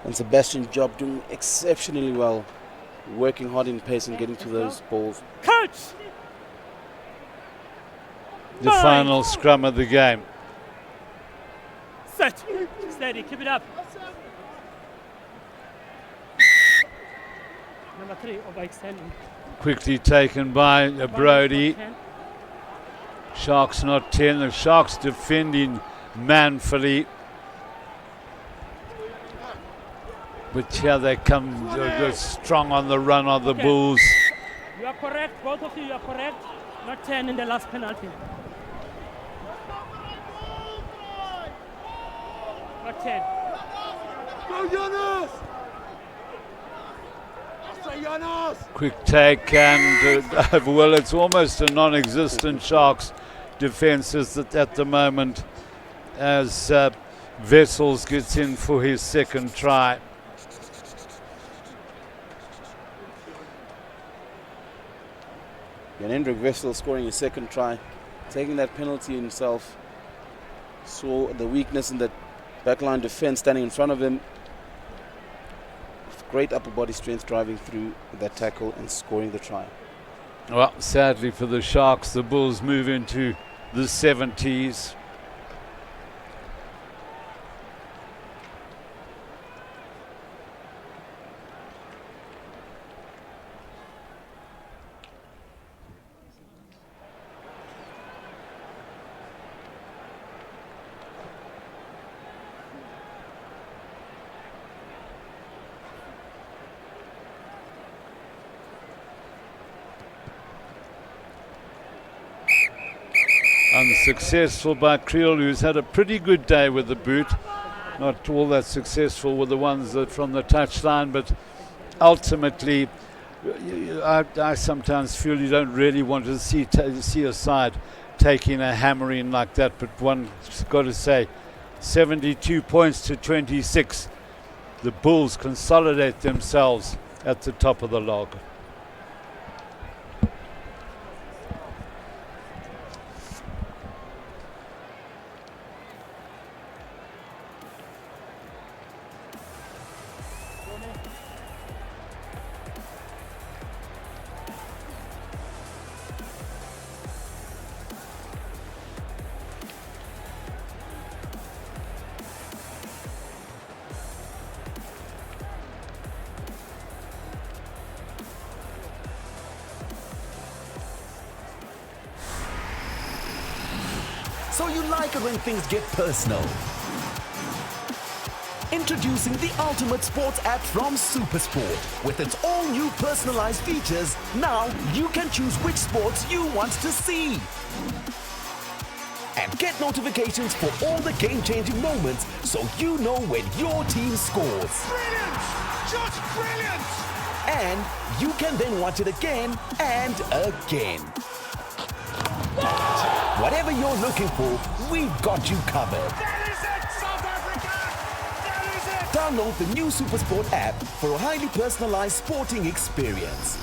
and Sebastian Job doing exceptionally well, working hard in pace and getting to those balls.
Coach!
The final scrum of the game.
Set. Steady, keep it up. Number 3, overextending.
Quickly taken by Brody. Sharks not 10. The Sharks defending manfully. But here they come, they're strong on the run of the Bulls.
You are correct, both of you are correct. Not 10 in the last penalty. Not 10.
Quick take, and well, it's almost a non-existent Sharks defense at the moment, as Wessels gets in for his second try.
And Hendrik Wessel scoring his second try, taking that penalty himself. Saw the weakness in that backline defense standing in front of him. Great upper body strength driving through that tackle and scoring the try.
Well, sadly for the Sharks, the Bulls move into the 70s. Unsuccessful by Creel, who's had a pretty good day with the boot. Not all that successful with the ones that from the touchline, but ultimately, I sometimes feel you don't really want to see a side taking a hammering like that. But one's got to say, 72 points to 26. The Bulls consolidate themselves at the top of the log.
So you like it when things get personal. Introducing the ultimate sports app from SuperSport. With its all new personalized features, now you can choose which sports you want to see. And get notifications for all the game-changing moments so you know when your team scores.
Brilliant! Just brilliant!
And you can then watch it again and again. Whatever you're looking for, we've got you covered.
That is it, South Africa! That is it!
Download the new SuperSport app for a highly personalized sporting experience.